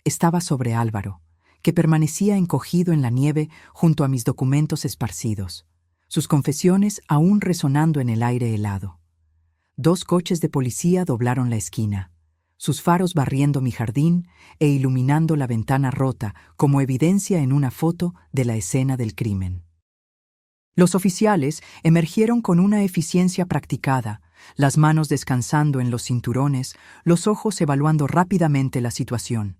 Estaba sobre Álvaro, que permanecía encogido en la nieve junto a mis documentos esparcidos, sus confesiones aún resonando en el aire helado. 2 coches de policía doblaron la esquina, sus faros barriendo mi jardín e iluminando la ventana rota como evidencia en una foto de la escena del crimen. Los oficiales emergieron con una eficiencia practicada, las manos descansando en los cinturones, los ojos evaluando rápidamente la situación.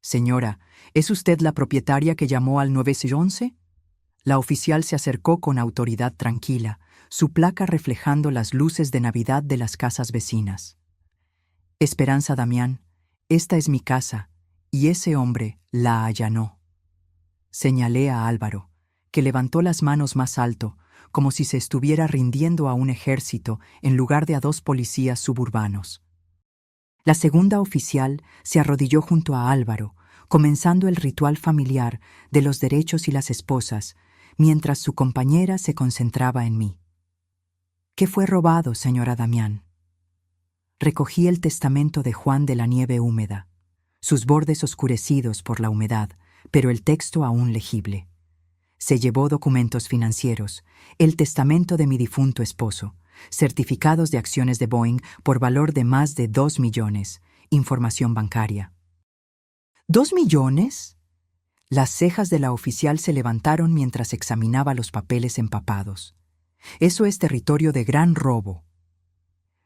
«Señora, ¿es usted la propietaria que llamó al 911?» La oficial se acercó con autoridad tranquila, su placa reflejando las luces de Navidad de las casas vecinas. «Esperanza Damián, esta es mi casa, y ese hombre la allanó». Señalé a Álvaro, que levantó las manos más alto, como si se estuviera rindiendo a un ejército en lugar de a 2 policías suburbanos. La segunda oficial se arrodilló junto a Álvaro, comenzando el ritual familiar de los derechos y las esposas, mientras su compañera se concentraba en mí. «¿Qué fue robado, señora Damián?» Recogí el testamento de Juan de la nieve húmeda, sus bordes oscurecidos por la humedad, pero el texto aún legible. Se llevó documentos financieros, el testamento de mi difunto esposo, certificados de acciones de Boeing por valor de más de 2 millones, información bancaria. ¿2 millones? Las cejas de la oficial se levantaron mientras examinaba los papeles empapados. Eso es territorio de gran robo.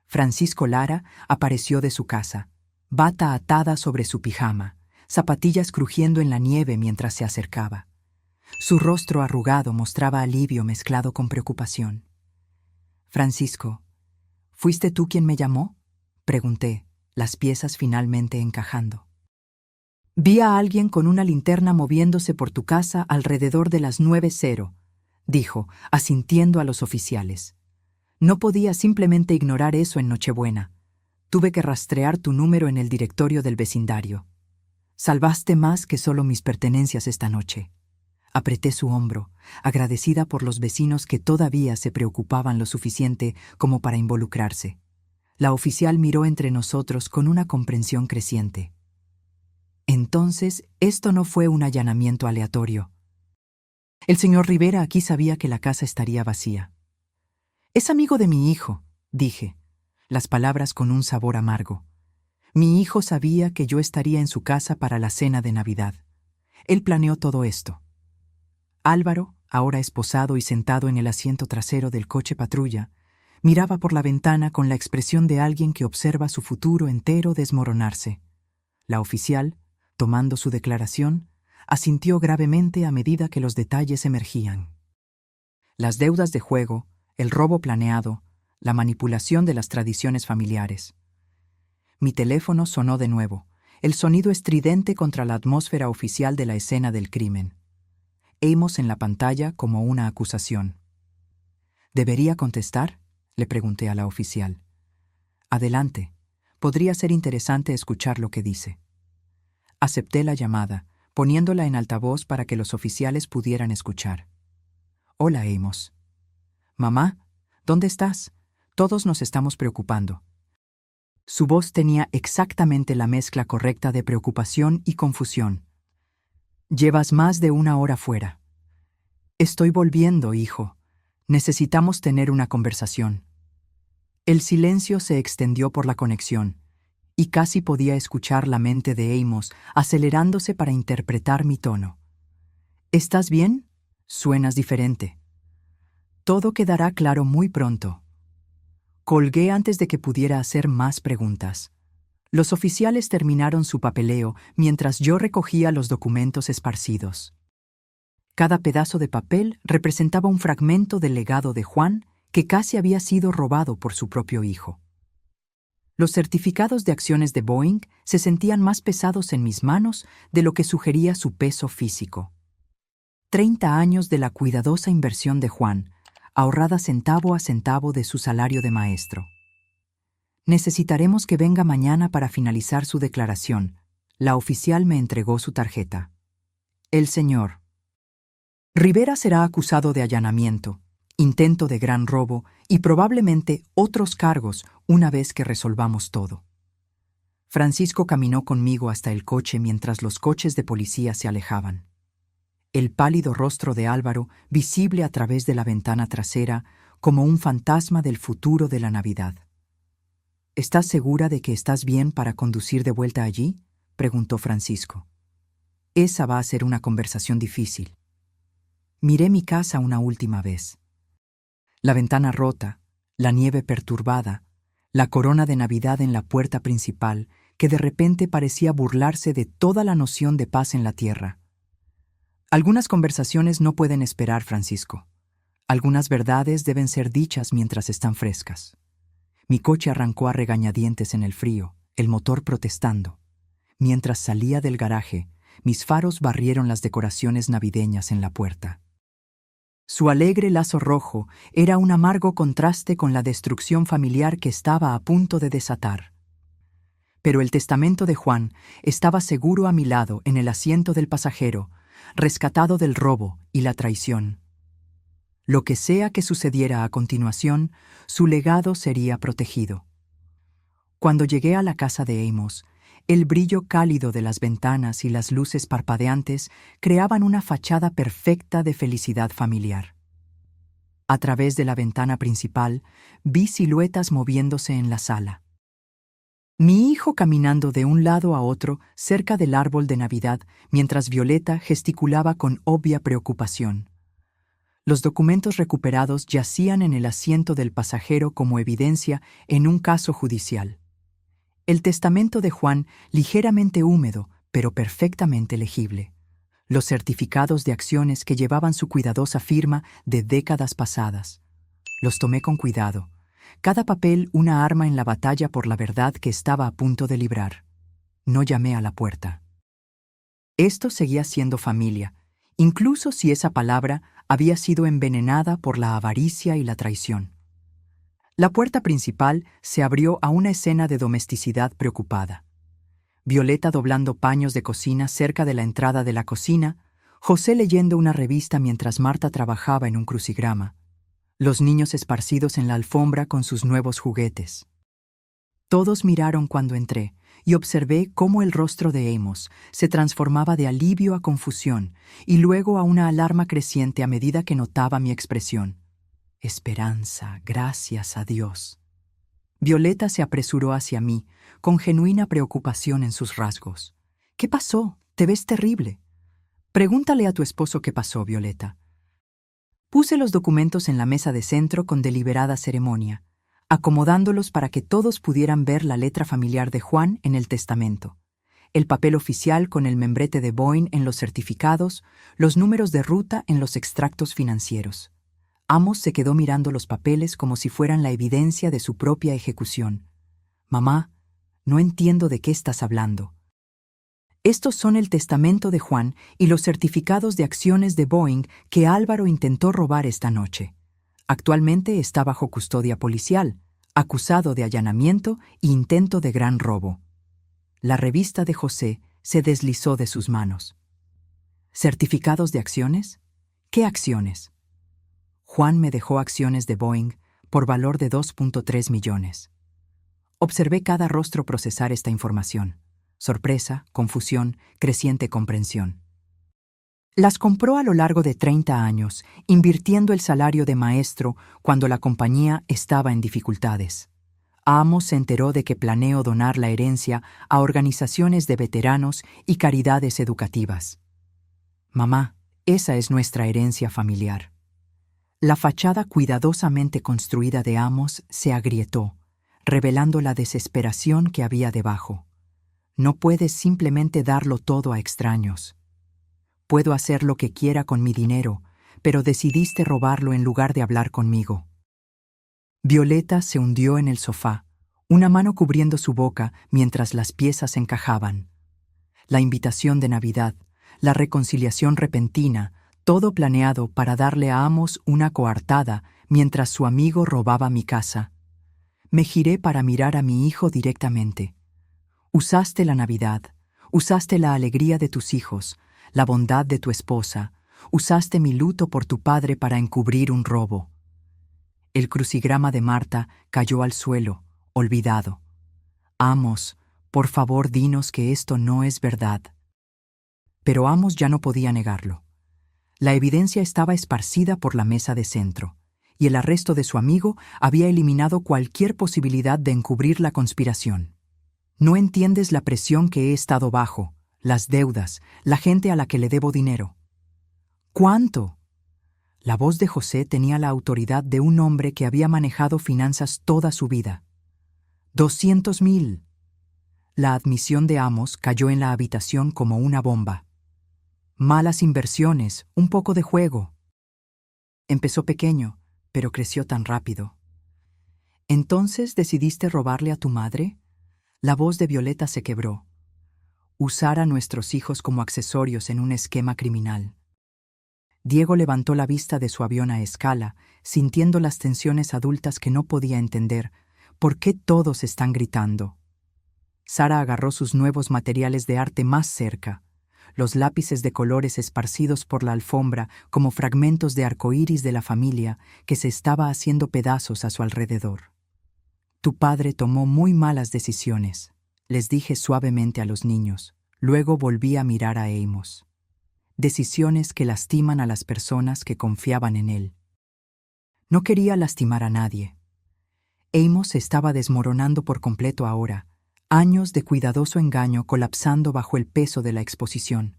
Francisco Lara apareció de su casa, bata atada sobre su pijama, zapatillas crujiendo en la nieve mientras se acercaba. Su rostro arrugado mostraba alivio mezclado con preocupación. «Francisco, ¿fuiste tú quien me llamó?», pregunté, las piezas finalmente encajando. «Vi a alguien con una linterna moviéndose por tu casa alrededor de las 9:00, dijo, asintiendo a los oficiales. «No podía simplemente ignorar eso en Nochebuena. Tuve que rastrear tu número en el directorio del vecindario. Salvaste más que solo mis pertenencias esta noche». Apreté su hombro, agradecida por los vecinos que todavía se preocupaban lo suficiente como para involucrarse. La oficial miró entre nosotros con una comprensión creciente. Entonces, esto no fue un allanamiento aleatorio. El señor Rivera aquí sabía que la casa estaría vacía. «Es amigo de mi hijo», dije, las palabras con un sabor amargo. Mi hijo sabía que yo estaría en su casa para la cena de Navidad. Él planeó todo esto. Álvaro, ahora esposado y sentado en el asiento trasero del coche patrulla, miraba por la ventana con la expresión de alguien que observa su futuro entero desmoronarse. La oficial, tomando su declaración, asintió gravemente a medida que los detalles emergían. Las deudas de juego, el robo planeado, la manipulación de las tradiciones familiares. Mi teléfono sonó de nuevo, el sonido estridente contra la atmósfera oficial de la escena del crimen. Amos en la pantalla como una acusación. «¿Debería contestar?», le pregunté a la oficial. «Adelante. Podría ser interesante escuchar lo que dice». Acepté la llamada, poniéndola en altavoz para que los oficiales pudieran escuchar. «Hola, Amos». «Mamá, ¿dónde estás? Todos nos estamos preocupando». Su voz tenía exactamente la mezcla correcta de preocupación y confusión. «Llevas más de 1 hora fuera». «Estoy volviendo, hijo. Necesitamos tener una conversación». El silencio se extendió por la conexión, y casi podía escuchar la mente de Amos acelerándose para interpretar mi tono. «¿Estás bien? Suenas diferente». «Todo quedará claro muy pronto». Colgué antes de que pudiera hacer más preguntas. Los oficiales terminaron su papeleo mientras yo recogía los documentos esparcidos. Cada pedazo de papel representaba un fragmento del legado de Juan que casi había sido robado por su propio hijo. Los certificados de acciones de Boeing se sentían más pesados en mis manos de lo que sugería su peso físico. 30 años de la cuidadosa inversión de Juan, ahorrada centavo a centavo de su salario de maestro. Necesitaremos que venga mañana para finalizar su declaración. La oficial me entregó su tarjeta. El señor Rivera será acusado de allanamiento, intento de gran robo y probablemente otros cargos una vez que resolvamos todo. Francisco caminó conmigo hasta el coche mientras los coches de policía se alejaban. El pálido rostro de Álvaro, visible a través de la ventana trasera, como un fantasma del futuro de la Navidad. ¿Estás segura de que estás bien para conducir de vuelta allí?, preguntó Francisco. Esa va a ser una conversación difícil. Miré mi casa una última vez. La ventana rota, la nieve perturbada, la corona de Navidad en la puerta principal, que de repente parecía burlarse de toda la noción de paz en la tierra. Algunas conversaciones no pueden esperar, Francisco. Algunas verdades deben ser dichas mientras están frescas. Mi coche arrancó a regañadientes en el frío, el motor protestando. Mientras salía del garaje, mis faros barrieron las decoraciones navideñas en la puerta. Su alegre lazo rojo era un amargo contraste con la destrucción familiar que estaba a punto de desatar. Pero el testamento de Juan estaba seguro a mi lado en el asiento del pasajero, rescatado del robo y la traición. Lo que sea que sucediera a continuación, su legado sería protegido. Cuando llegué a la casa de Amos, el brillo cálido de las ventanas y las luces parpadeantes creaban una fachada perfecta de felicidad familiar. A través de la ventana principal, vi siluetas moviéndose en la sala. Mi hijo caminando de un lado a otro cerca del árbol de Navidad, mientras Violeta gesticulaba con obvia preocupación. Los documentos recuperados yacían en el asiento del pasajero como evidencia en un caso judicial. El testamento de Juan, ligeramente húmedo, pero perfectamente legible. Los certificados de acciones que llevaban su cuidadosa firma de décadas pasadas. Los tomé con cuidado. Cada papel una arma en la batalla por la verdad que estaba a punto de librar. No llamé a la puerta. Esto seguía siendo familia, incluso si esa palabra había sido envenenada por la avaricia y la traición. La puerta principal se abrió a una escena de domesticidad preocupada. Violeta doblando paños de cocina cerca de la entrada de la cocina, José leyendo una revista mientras Marta trabajaba en un crucigrama, los niños esparcidos en la alfombra con sus nuevos juguetes. Todos miraron cuando entré y observé cómo el rostro de Amos se transformaba de alivio a confusión y luego a una alarma creciente a medida que notaba mi expresión. Esperanza, gracias a Dios. Violeta se apresuró hacia mí, con genuina preocupación en sus rasgos. ¿Qué pasó? Te ves terrible. Pregúntale a tu esposo qué pasó, Violeta. Puse los documentos en la mesa de centro con deliberada ceremonia, acomodándolos para que todos pudieran ver la letra familiar de Juan en el testamento, el papel oficial con el membrete de Boeing en los certificados, los números de ruta en los extractos financieros. Amos se quedó mirando los papeles como si fueran la evidencia de su propia ejecución. Mamá, no entiendo de qué estás hablando. Estos son el testamento de Juan y los certificados de acciones de Boeing que Álvaro intentó robar esta noche. Actualmente está bajo custodia policial, acusado de allanamiento e intento de gran robo. La revista de José se deslizó de sus manos. ¿Certificados de acciones? ¿Qué acciones? Juan me dejó acciones de Boeing por valor de 2.3 millones. Observé cada rostro procesar esta información. Sorpresa, confusión, creciente comprensión. Las compró a lo largo de 30 años, invirtiendo el salario de maestro cuando la compañía estaba en dificultades. Amos se enteró de que planeo donar la herencia a organizaciones de veteranos y caridades educativas. Mamá, esa es nuestra herencia familiar. La fachada cuidadosamente construida de Amos se agrietó, revelando la desesperación que había debajo. No puedes simplemente darlo todo a extraños. Puedo hacer lo que quiera con mi dinero, pero decidiste robarlo en lugar de hablar conmigo. Violeta se hundió en el sofá, una mano cubriendo su boca mientras las piezas encajaban. La invitación de Navidad, la reconciliación repentina, Todo planeado para darle a Amos una coartada mientras su amigo robaba mi casa. Me giré para mirar a mi hijo directamente. Usaste la Navidad, usaste la alegría de tus hijos, la bondad de tu esposa, usaste mi luto por tu padre para encubrir un robo. El crucigrama de Marta cayó al suelo, olvidado. Amos, por favor dinos que esto no es verdad. Pero Amos ya no podía negarlo. La evidencia estaba esparcida por la mesa de centro, y el arresto de su amigo había eliminado cualquier posibilidad de encubrir la conspiración. No entiendes la presión que he estado bajo, las deudas, la gente a la que le debo dinero. ¿Cuánto? La voz de José tenía la autoridad de un hombre que había manejado finanzas toda su vida. 200,000. La admisión de Amos cayó en la habitación como una bomba. Malas inversiones, un poco de juego. Empezó pequeño, pero creció tan rápido. ¿Entonces decidiste robarle a tu madre? La voz de Violeta se quebró. Usar a nuestros hijos como accesorios en un esquema criminal. Diego levantó la vista de su avión a escala, sintiendo las tensiones adultas que no podía entender. ¿Por qué todos están gritando? Sara agarró sus nuevos materiales de arte más cerca, los lápices de colores esparcidos por la alfombra como fragmentos de arcoíris de la familia que se estaba haciendo pedazos a su alrededor. Tu padre tomó muy malas decisiones, les dije suavemente a los niños. Luego volví a mirar a Amos. Decisiones que lastiman a las personas que confiaban en él. No quería lastimar a nadie. Amos se estaba desmoronando por completo ahora, años de cuidadoso engaño colapsando bajo el peso de la exposición.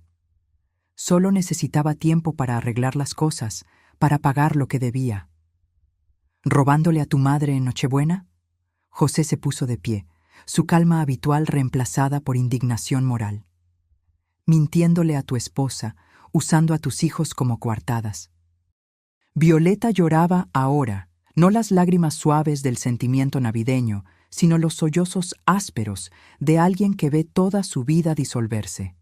Solo necesitaba tiempo para arreglar las cosas, para pagar lo que debía. ¿Robándole a tu madre en Nochebuena? José se puso de pie, su calma habitual reemplazada por indignación moral. Mintiéndole a tu esposa, usando a tus hijos como coartadas. Violeta lloraba ahora, no las lágrimas suaves del sentimiento navideño, sino los sollozos ásperos de alguien que ve toda su vida disolverse.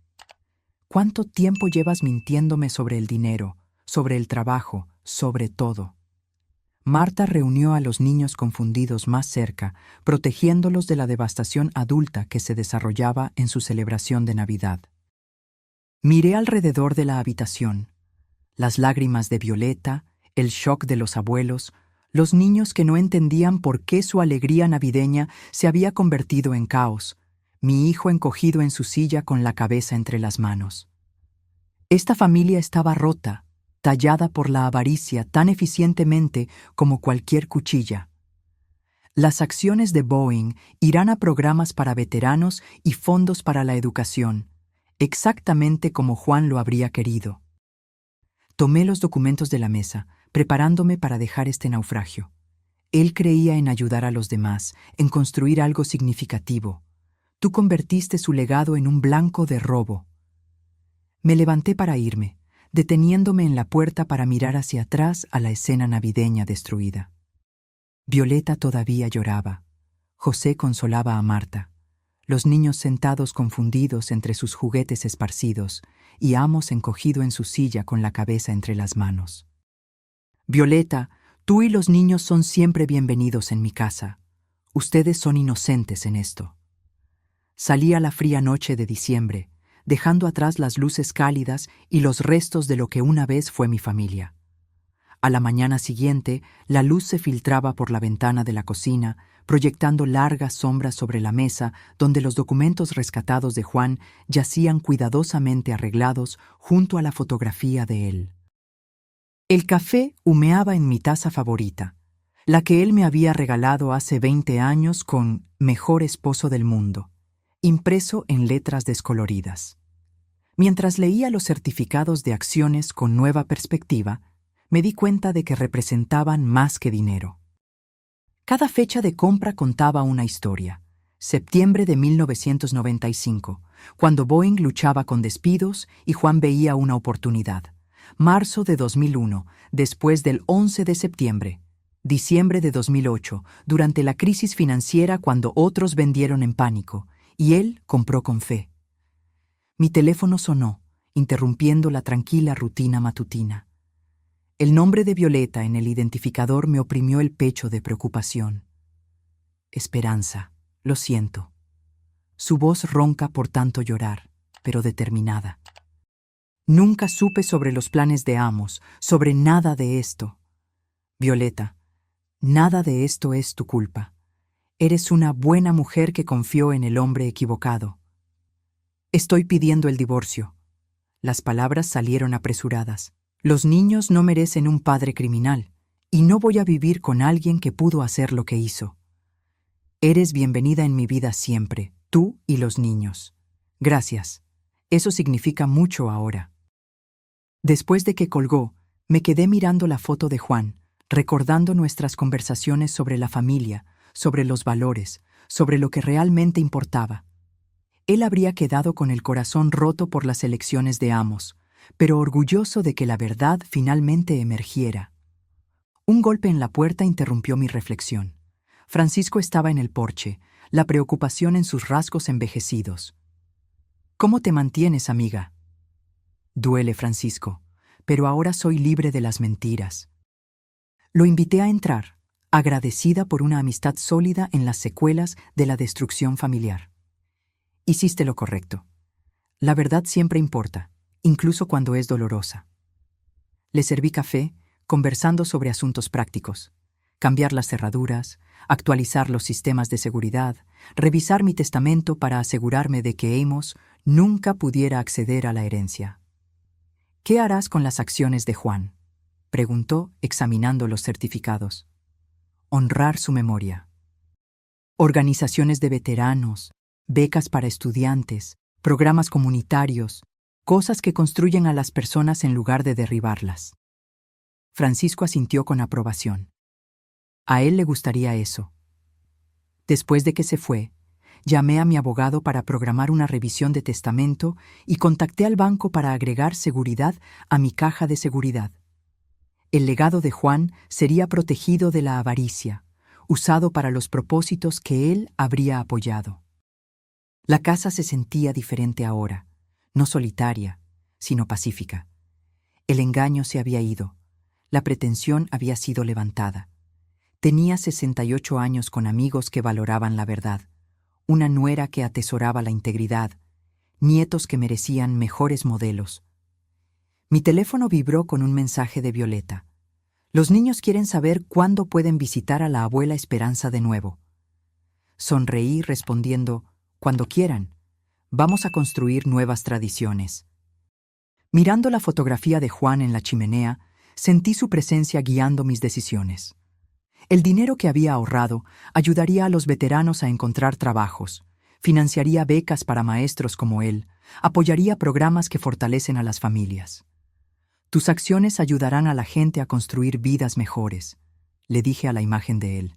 ¿Cuánto tiempo llevas mintiéndome sobre el dinero, sobre el trabajo, sobre todo? Marta reunió a los niños confundidos más cerca, protegiéndolos de la devastación adulta que se desarrollaba en su celebración de Navidad. Miré alrededor de la habitación. Las lágrimas de Violeta, el shock de los abuelos, los niños que no entendían por qué su alegría navideña se había convertido en caos, mi hijo encogido en su silla con la cabeza entre las manos. Esta familia estaba rota, tallada por la avaricia tan eficientemente como cualquier cuchilla. Las acciones de Boeing irán a programas para veteranos y fondos para la educación, exactamente como Juan lo habría querido. Tomé los documentos de la mesa, preparándome para dejar este naufragio. Él creía en ayudar a los demás, en construir algo significativo. Tú convertiste su legado en un blanco de robo. Me levanté para irme, deteniéndome en la puerta para mirar hacia atrás a la escena navideña destruida. Violeta todavía lloraba. José consolaba a Marta. Los niños sentados confundidos entre sus juguetes esparcidos y Amos encogido en su silla con la cabeza entre las manos. Violeta, tú y los niños son siempre bienvenidos en mi casa. Ustedes son inocentes en esto. Salí a la fría noche de diciembre, dejando atrás las luces cálidas y los restos de lo que una vez fue mi familia. A la mañana siguiente, la luz se filtraba por la ventana de la cocina, proyectando largas sombras sobre la mesa donde los documentos rescatados de Juan yacían cuidadosamente arreglados junto a la fotografía de él. El café humeaba en mi taza favorita, la que él me había regalado hace 20 años con Mejor esposo del mundo, impreso en letras descoloridas. Mientras leía los certificados de acciones con nueva perspectiva, me di cuenta de que representaban más que dinero. Cada fecha de compra contaba una historia. Septiembre de 1995, cuando Boeing luchaba con despidos y Juan veía una oportunidad. Marzo de 2001, después del 11 de septiembre. Diciembre de 2008, durante la crisis financiera cuando otros vendieron en pánico, y él compró con fe. Mi teléfono sonó, interrumpiendo la tranquila rutina matutina. El nombre de Violeta en el identificador me oprimió el pecho de preocupación. Esperanza, lo siento. Su voz ronca por tanto llorar, pero determinada. Nunca supe sobre los planes de Amos, sobre nada de esto. Violeta, nada de esto es tu culpa. Eres una buena mujer que confió en el hombre equivocado. Estoy pidiendo el divorcio. Las palabras salieron apresuradas. Los niños no merecen un padre criminal, y no voy a vivir con alguien que pudo hacer lo que hizo. Eres bienvenida en mi vida siempre, tú y los niños. Gracias. Eso significa mucho ahora. Después de que colgó, me quedé mirando la foto de Juan, recordando nuestras conversaciones sobre la familia, sobre los valores, sobre lo que realmente importaba. Él habría quedado con el corazón roto por las elecciones de Amos, pero orgulloso de que la verdad finalmente emergiera. Un golpe en la puerta interrumpió mi reflexión. Francisco estaba en el porche, la preocupación en sus rasgos envejecidos. ¿Cómo te mantienes, amiga? Duele, Francisco, pero ahora soy libre de las mentiras. Lo invité a entrar, agradecida por una amistad sólida en las secuelas de la destrucción familiar. Hiciste lo correcto. La verdad siempre importa, incluso cuando es dolorosa. Le serví café, conversando sobre asuntos prácticos. Cambiar las cerraduras, actualizar los sistemas de seguridad, revisar mi testamento para asegurarme de que Amos nunca pudiera acceder a la herencia. ¿Qué harás con las acciones de Juan?, preguntó, examinando los certificados. Honrar su memoria. Organizaciones de veteranos, becas para estudiantes, programas comunitarios, cosas que construyen a las personas en lugar de derribarlas. Francisco asintió con aprobación. A él le gustaría eso. Después de que se fue, llamé a mi abogado para programar una revisión de testamento y contacté al banco para agregar seguridad a mi caja de seguridad. El legado de Juan sería protegido de la avaricia, usado para los propósitos que él habría apoyado. La casa se sentía diferente ahora, no solitaria, sino pacífica. El engaño se había ido, la pretensión había sido levantada. Tenía 68 años con amigos que valoraban la verdad, una nuera que atesoraba la integridad, nietos que merecían mejores modelos. Mi teléfono vibró con un mensaje de Violeta. Los niños quieren saber cuándo pueden visitar a la abuela Esperanza de nuevo. Sonreí respondiendo, cuando quieran. Vamos a construir nuevas tradiciones. Mirando la fotografía de Juan en la chimenea, sentí su presencia guiando mis decisiones. El dinero que había ahorrado ayudaría a los veteranos a encontrar trabajos, financiaría becas para maestros como él, apoyaría programas que fortalecen a las familias. Tus acciones ayudarán a la gente a construir vidas mejores, le dije a la imagen de él.